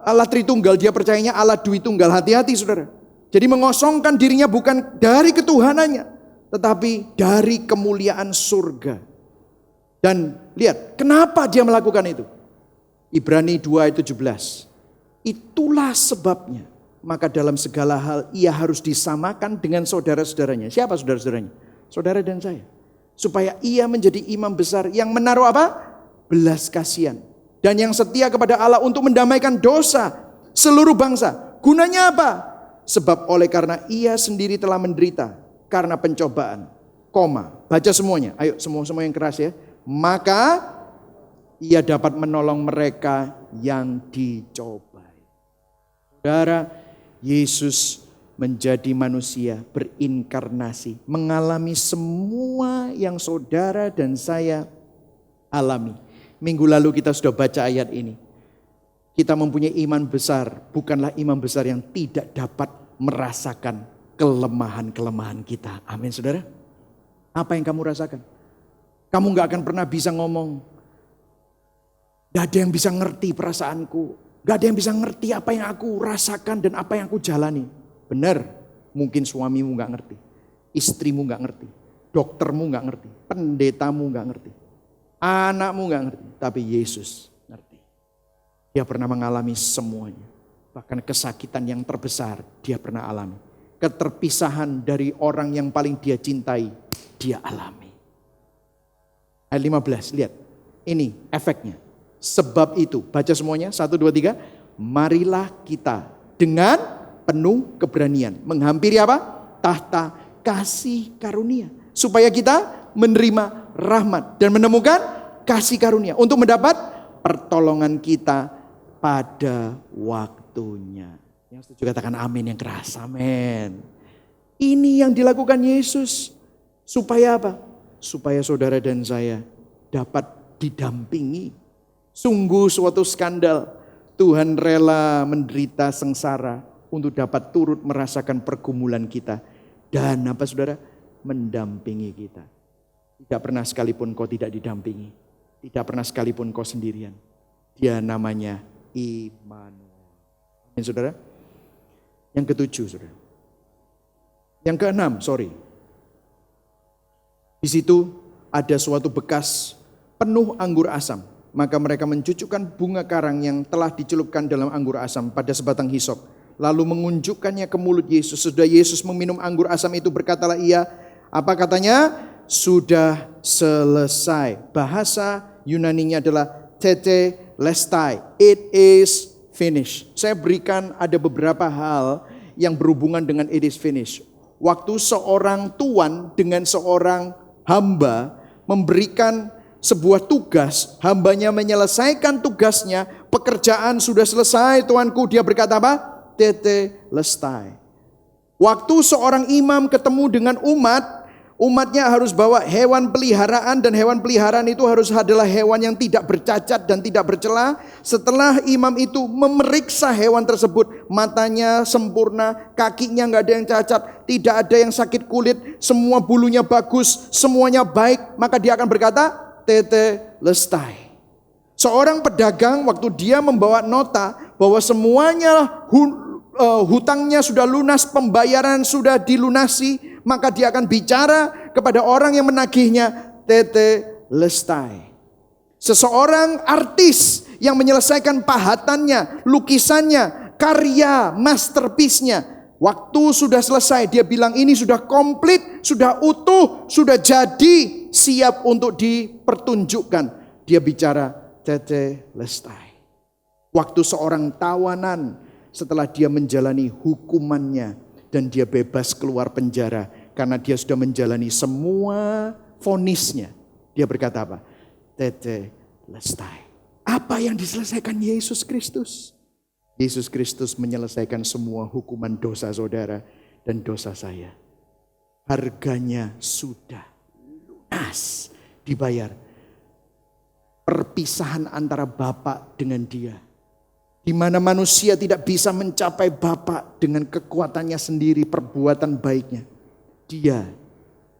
Allah Tritunggal, dia percayanya Allah Dwi Tunggal. Hati-hati saudara. Jadi mengosongkan dirinya bukan dari ketuhanannya, tetapi dari kemuliaan surga. Dan lihat, kenapa dia melakukan itu? Ibrani 2 ayat 17. Itulah sebabnya, maka dalam segala hal ia harus disamakan dengan saudara-saudaranya. Siapa saudara-saudaranya? Saudara dan saya. Supaya ia menjadi imam besar yang menaruh apa? Belas kasihan. Dan yang setia kepada Allah untuk mendamaikan dosa seluruh bangsa. Gunanya apa? Sebab oleh karena ia sendiri telah menderita karena pencobaan. Baca semuanya. Ayo semua yang keras ya. Maka ia dapat menolong mereka yang dicobai. Saudara, Yesus menjadi manusia, berinkarnasi, mengalami semua yang saudara dan saya alami. Minggu lalu kita sudah baca ayat ini. Kita mempunyai iman besar, bukanlah iman besar yang tidak dapat merasakan kelemahan-kelemahan kita. Amin saudara. Apa yang kamu rasakan? Kamu gak akan pernah bisa ngomong, gak ada yang bisa ngerti perasaanku, gak ada yang bisa ngerti apa yang aku rasakan dan apa yang aku jalani. Benar, mungkin suamimu gak ngerti, istrimu gak ngerti, doktermu gak ngerti, pendetamu gak ngerti, anakmu gak ngerti. Tapi Yesus ngerti. Dia pernah mengalami semuanya. Bahkan kesakitan yang terbesar dia pernah alami. Keterpisahan dari orang yang paling dia cintai, dia alami. Ayat 15, lihat. Ini efeknya. Sebab itu, baca semuanya, 1, 2, 3. Marilah kita dengan penuh keberanian menghampiri apa? Tahta kasih karunia. Supaya kita menerima rahmat dan menemukan kasih karunia. Untuk mendapat pertolongan kita pada waktunya. Yang setuju katakan amin yang keras, amin. Ini yang dilakukan Yesus. Supaya apa? Supaya saudara dan saya dapat didampingi. Sungguh suatu skandal. Tuhan rela menderita sengsara untuk dapat turut merasakan pergumulan kita. Dan apa saudara? Mendampingi kita. Tidak pernah sekalipun kau tidak didampingi. Tidak pernah sekalipun kau sendirian. Dia namanya Immanuel. Amin saudara. Yang ketujuh saudara. Yang keenam, Di situ ada suatu bekas penuh anggur asam. Maka mereka mencucukkan bunga karang yang telah dicelupkan dalam anggur asam pada sebatang hisop. Lalu mengunjukkannya ke mulut Yesus. Sudah Yesus meminum anggur asam itu, berkatalah ia, apa katanya? Sudah selesai. Bahasa Yunaninya adalah tetelestai. It is finished. Saya berikan ada beberapa hal yang berhubungan dengan it is finished. Waktu seorang tuan dengan seorang hamba memberikan sebuah tugas, hambanya menyelesaikan tugasnya, pekerjaan sudah selesai tuanku, dia berkata apa? Tetelestai. Waktu seorang imam ketemu dengan umatnya harus bawa hewan peliharaan, dan hewan peliharaan itu harus adalah hewan yang tidak bercacat dan tidak bercela. Setelah imam itu memeriksa hewan tersebut, matanya sempurna, kakinya nggak ada yang cacat, tidak ada yang sakit kulit, semua bulunya bagus, semuanya baik, maka dia akan berkata tetelestai. Seorang pedagang waktu dia membawa nota bahwa semuanya hutangnya sudah lunas, pembayaran sudah dilunasi, maka dia akan bicara kepada orang yang menagihnya, tetelestai. Seseorang artis yang menyelesaikan pahatannya, lukisannya, karya masterpiece-nya, waktu sudah selesai, dia bilang ini sudah komplit, sudah utuh, sudah jadi, siap untuk dipertunjukkan. Dia bicara tetelestai. Waktu seorang tawanan setelah dia menjalani hukumannya dan dia bebas keluar penjara karena dia sudah menjalani semua vonisnya, dia berkata apa? Tetelestai. Apa yang diselesaikan Yesus Kristus? Yesus Kristus menyelesaikan semua hukuman dosa saudara dan dosa saya. Harganya sudah lunas dibayar. Perpisahan antara Bapa dengan dia, di mana manusia tidak bisa mencapai Bapa dengan kekuatannya sendiri, perbuatan baiknya. Dia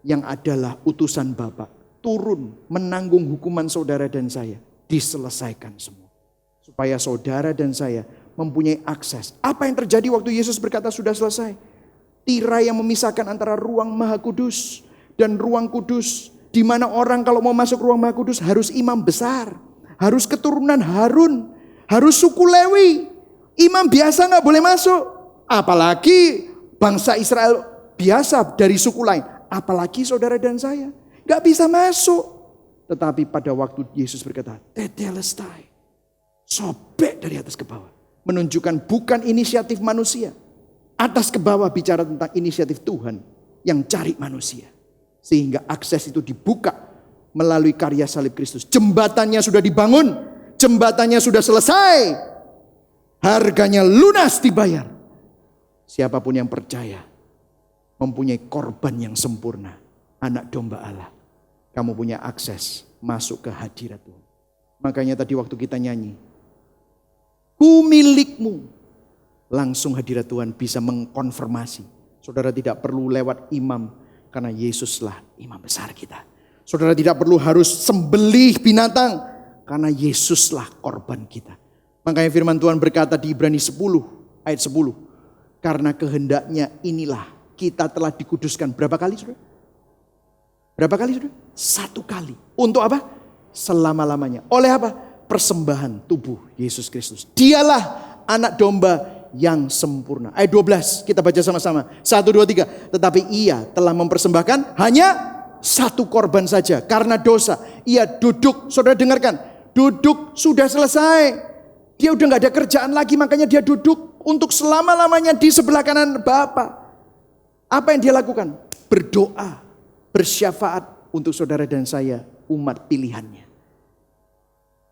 yang adalah utusan Bapa turun menanggung hukuman saudara dan saya, diselesaikan semua. Supaya saudara dan saya mempunyai akses. Apa yang terjadi waktu Yesus berkata sudah selesai? Tirai yang memisahkan antara ruang Maha Kudus dan ruang kudus, di mana orang kalau mau masuk ruang Maha Kudus harus imam besar, harus keturunan Harun, harus suku Lewi. Imam biasa nggak boleh masuk, apalagi bangsa Israel biasa dari suku lain, apalagi saudara dan saya nggak bisa masuk. Tetapi pada waktu Yesus berkata tetelestai, sobek dari atas ke bawah, menunjukkan bukan inisiatif manusia, atas ke bawah bicara tentang inisiatif Tuhan yang cari manusia. Sehingga akses itu dibuka melalui karya salib Kristus. Jembatannya sudah dibangun, jembatannya sudah selesai, harganya lunas dibayar. Siapapun yang percaya mempunyai korban yang sempurna, anak domba Allah. Kamu punya akses masuk ke hadirat Tuhan. Makanya tadi waktu kita nyanyi, ku milikmu, langsung hadirat Tuhan bisa mengkonfirmasi. Saudara tidak perlu lewat imam, karena Yesuslah imam besar kita. Saudara tidak perlu harus sembelih binatang, karena Yesuslah korban kita. Makanya firman Tuhan berkata di Ibrani 10 ayat 10. Karena kehendaknya inilah kita telah dikuduskan. Berapa kali saudara? Berapa kali saudara? 1 kali. Untuk apa? Selama-lamanya. Oleh apa? Persembahan tubuh Yesus Kristus. Dialah anak domba yang sempurna. Ayat 12 kita baca sama-sama. 1, 2, 3. Tetapi ia telah mempersembahkan hanya 1 korban saja karena dosa. Ia duduk, saudara dengarkan, duduk sudah selesai. Dia udah gak ada kerjaan lagi, makanya dia duduk untuk selama-lamanya di sebelah kanan Bapa. Apa yang dia lakukan? Berdoa, bersyafaat untuk saudara dan saya, umat pilihannya.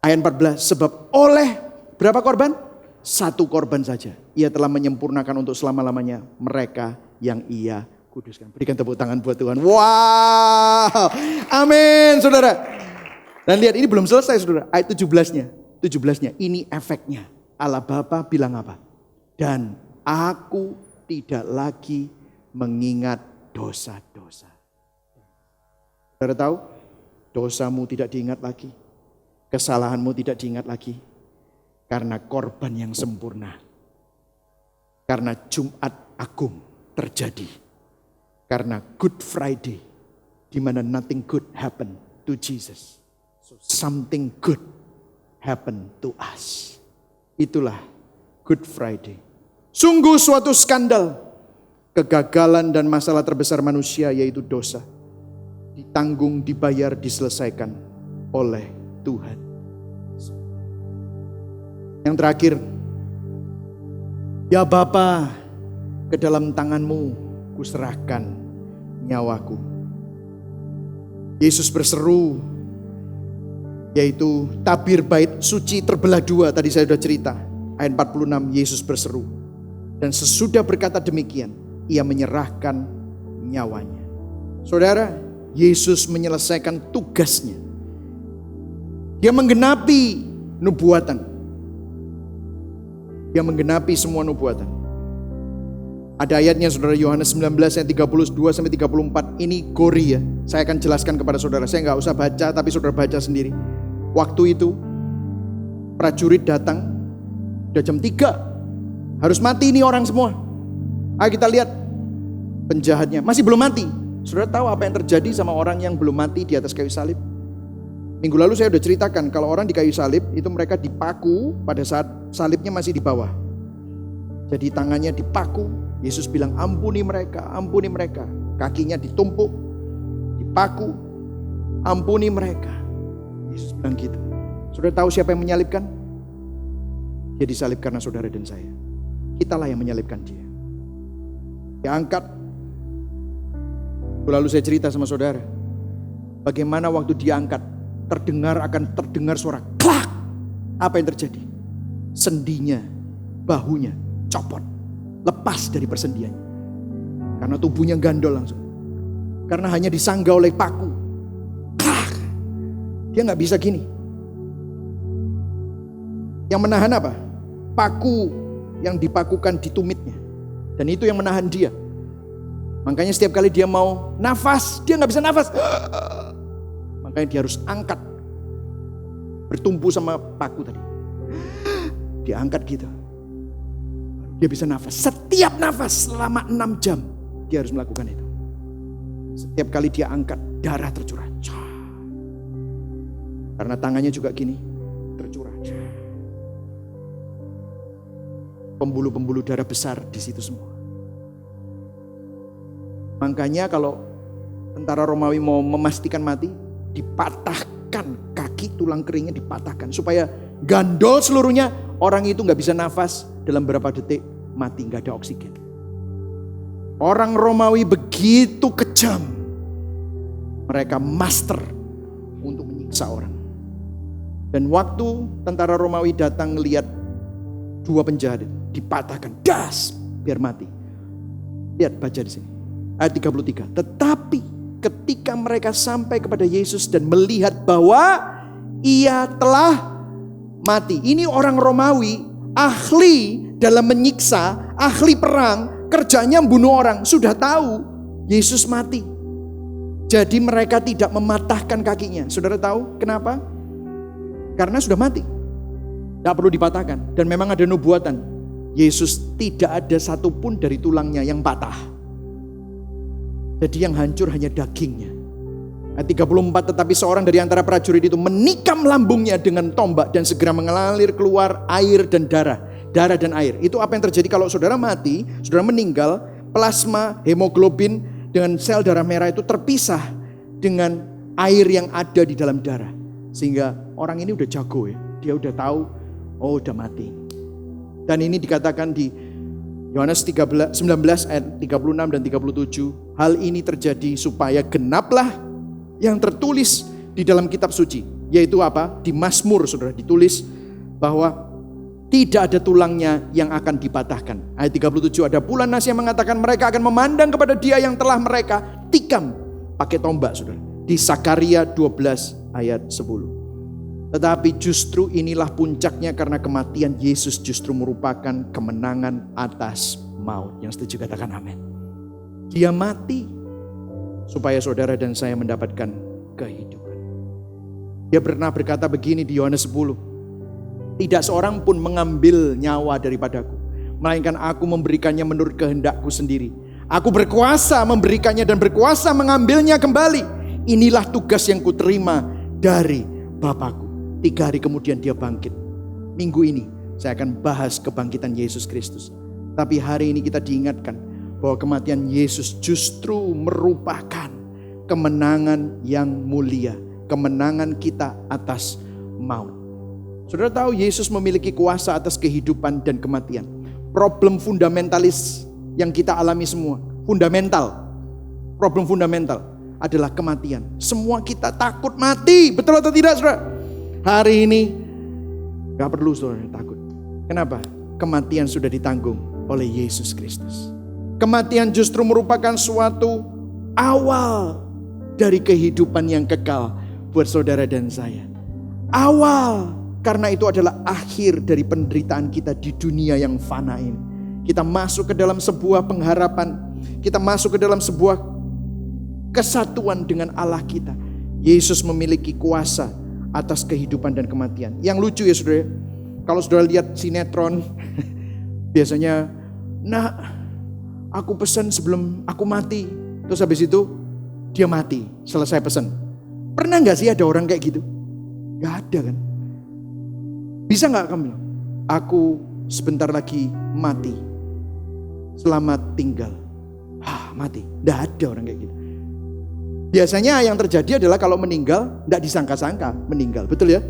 Ayat 14, sebab oleh berapa korban? 1 korban saja. Ia telah menyempurnakan untuk selama-lamanya mereka yang ia kuduskan. Berikan tepuk tangan buat Tuhan. Wow. Amin saudara. Dan lihat, ini belum selesai saudara. Ayat 17-nya. 17-nya, ini efeknya. Allah Bapa bilang apa? Dan aku tidak lagi mengingat dosa-dosa. Saudara tahu? Dosamu tidak diingat lagi. Kesalahanmu tidak diingat lagi. Karena korban yang sempurna. Karena Jumat Agung terjadi. Karena Good Friday. Di mana nothing good happen to Jesus. So something good happen to us. Itulah Good Friday. Sungguh suatu skandal. Kegagalan dan masalah terbesar manusia yaitu dosa. Ditanggung, dibayar, diselesaikan oleh Tuhan. Yang terakhir. Ya Bapa, ke dalam tangan-Mu kuserahkan nyawaku. Yesus berseru, yaitu tabir bait suci terbelah dua, tadi saya sudah cerita. Ayat 46, Yesus berseru. Dan sesudah berkata demikian, ia menyerahkan nyawanya. Saudara, Yesus menyelesaikan tugasnya. Dia menggenapi nubuatan. Dia menggenapi semua nubuatan. Ada ayatnya saudara, Yohanes 19 ayat 32-34. Ini gori ya. Saya akan jelaskan kepada saudara. Saya nggak usah baca, tapi saudara baca sendiri. Waktu itu prajurit datang, udah jam 3. Harus mati ini orang semua. Ayo kita lihat penjahatnya. Masih belum mati. Saudara tahu apa yang terjadi sama orang yang belum mati di atas kayu salib? Minggu lalu saya udah ceritakan, kalau orang di kayu salib itu mereka dipaku pada saat salibnya masih di bawah. Jadi tangannya dipaku, Yesus bilang ampuni mereka, ampuni mereka. Kakinya ditumpuk, dipaku, ampuni mereka. Yesus bilang gitu. Saudara tahu siapa yang menyalibkan? Dia disalib karena saudara dan saya. Kitalah yang menyalibkan dia. Dia angkat. Lalu saya cerita sama saudara, bagaimana waktu dia angkat, akan terdengar suara klak. Apa yang terjadi? Sendinya, bahunya copot, lepas dari persendiannya. Karena tubuhnya gandol langsung. Karena hanya disangga oleh paku. Klak. Dia gak bisa gini. Yang menahan apa? Paku yang dipakukan di tumitnya. Dan itu yang menahan dia. Makanya setiap kali dia mau nafas, dia gak bisa nafas. Makanya dia harus angkat. Bertumpu sama paku tadi. Dia angkat gitu. Dia bisa nafas. Setiap nafas selama 6 jam. Dia harus melakukan itu. Setiap kali dia angkat, darah tercurah. Karena tangannya juga gini. Tercurah. Pembuluh-pembuluh darah besar di situ semua. Makanya kalau tentara Romawi mau memastikan mati, dipatahkan kaki, tulang keringnya dipatahkan supaya gandol seluruhnya, orang itu gak bisa nafas dalam beberapa detik, mati, gak ada oksigen. Orang Romawi begitu kejam, mereka master untuk menyiksa orang. Dan waktu tentara Romawi datang melihat 2 penjahat dipatahkan, das, biar mati. Lihat, baca di sini ayat 33. Tetapi ketika mereka sampai kepada Yesus dan melihat bahwa ia telah mati. Ini orang Romawi, ahli dalam menyiksa, ahli perang, kerjanya membunuh orang. Sudah tahu Yesus mati. Jadi mereka tidak mematahkan kakinya. Saudara tahu kenapa? Karena sudah mati. Tidak perlu dipatahkan. Dan memang ada nubuatan. Yesus tidak ada satupun dari tulangnya yang patah. Jadi yang hancur hanya dagingnya. Ayat 34, tetapi seorang dari antara prajurit itu menikam lambungnya dengan tombak dan segera mengalir keluar air dan darah. Darah dan air. Itu apa yang terjadi kalau saudara mati, saudara meninggal, plasma, hemoglobin dengan sel darah merah itu terpisah dengan air yang ada di dalam darah. Sehingga orang ini udah jago ya. Dia udah tahu, oh udah mati. Dan ini dikatakan di Yohanes 19 ayat 36 dan 37. Hal ini terjadi supaya genaplah yang tertulis di dalam kitab suci. Yaitu apa? Di Mazmur saudara ditulis bahwa tidak ada tulangnya yang akan dipatahkan. Ayat 37 ada pula nas yang mengatakan mereka akan memandang kepada dia yang telah mereka tikam pakai tombak saudara. Di Sakaria 12 ayat 10. Tetapi justru inilah puncaknya, karena kematian Yesus justru merupakan kemenangan atas maut. Yang setuju katakan amin. Dia mati supaya saudara dan saya mendapatkan kehidupan. Dia pernah berkata begini di Yohanes 10. Tidak seorang pun mengambil nyawa daripadaku, melainkan aku memberikannya menurut kehendakku sendiri. Aku berkuasa memberikannya dan berkuasa mengambilnya kembali. Inilah tugas yang kuterima dari Bapakku. 3 hari kemudian dia bangkit. Minggu ini saya akan bahas kebangkitan Yesus Kristus. Tapi hari ini kita diingatkan bahwa kematian Yesus justru merupakan kemenangan yang mulia. Kemenangan kita atas maut. Saudara tahu Yesus memiliki kuasa atas kehidupan dan kematian. Problem fundamentalis yang kita alami semua, problem fundamental adalah kematian. Semua kita takut mati, betul atau tidak saudara? Hari ini gak perlu saudara takut. Kenapa? Kematian sudah ditanggung oleh Yesus Kristus. Kematian justru merupakan suatu awal dari kehidupan yang kekal buat saudara dan saya. Awal, karena itu adalah akhir dari penderitaan kita di dunia yang fana ini. Kita masuk ke dalam sebuah pengharapan. Kita masuk ke dalam sebuah kesatuan dengan Allah kita. Yesus memiliki kuasa atas kehidupan dan kematian. Yang lucu ya saudara, kalau saudara lihat sinetron, biasanya, nah aku pesan sebelum aku mati. Terus habis itu dia mati, selesai pesan. Pernah gak sih ada orang kayak gitu? Gak ada kan? Bisa gak kamu bilang, aku sebentar lagi mati, selamat tinggal. Mati. Gak ada orang kayak gitu. Biasanya yang terjadi adalah kalau meninggal gak disangka-sangka meninggal, betul ya?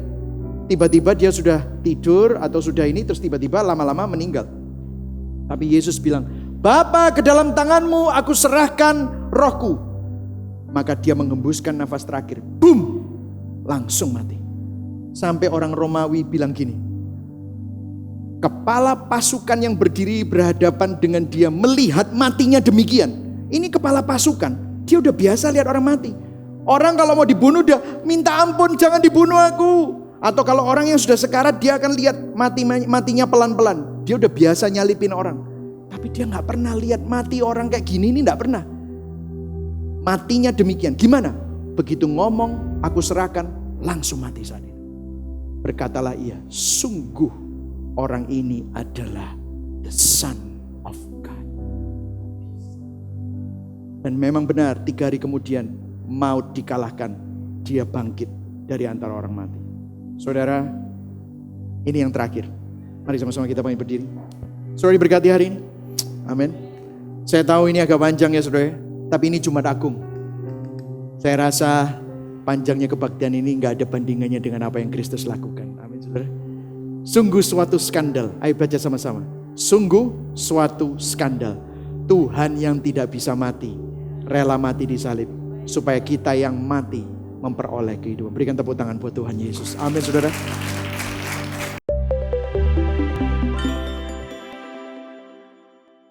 Tiba-tiba dia sudah tidur atau sudah ini, terus tiba-tiba lama-lama meninggal. Tapi Yesus bilang, Bapa, ke dalam tanganmu aku serahkan rohku. Maka dia menghembuskan nafas terakhir, boom, langsung mati. Sampai orang Romawi bilang gini, kepala pasukan yang berdiri berhadapan dengan dia melihat matinya demikian. Ini kepala pasukan, dia udah biasa lihat orang mati. Orang kalau mau dibunuh dia minta ampun, jangan dibunuh aku. Atau kalau orang yang sudah sekarat, dia akan lihat matinya pelan-pelan. Dia udah biasa nyalipin orang. Tapi dia gak pernah lihat mati orang kayak gini, ini gak pernah. Matinya demikian, gimana? Begitu ngomong, aku serahkan, langsung mati saat itu. Berkatalah ia, sungguh orang ini adalah the Son of God. Dan memang benar, 3 hari kemudian maut dikalahkan. Dia bangkit dari antara orang mati. Saudara, ini yang terakhir. Mari sama-sama kita berdiri. Saudara diberkati hari ini. Amin. Saya tahu ini agak panjang ya saudara, tapi ini Jumat Agung. Saya rasa panjangnya kebaktian ini gak ada bandingannya dengan apa yang Kristus lakukan. Amin saudara. Sungguh suatu skandal. Ayo baca sama-sama. Sungguh suatu skandal. Tuhan yang tidak bisa mati, rela mati di salib, supaya kita yang mati memperoleh kehidupan. Berikan tepuk tangan buat Tuhan Yesus. Amin saudara.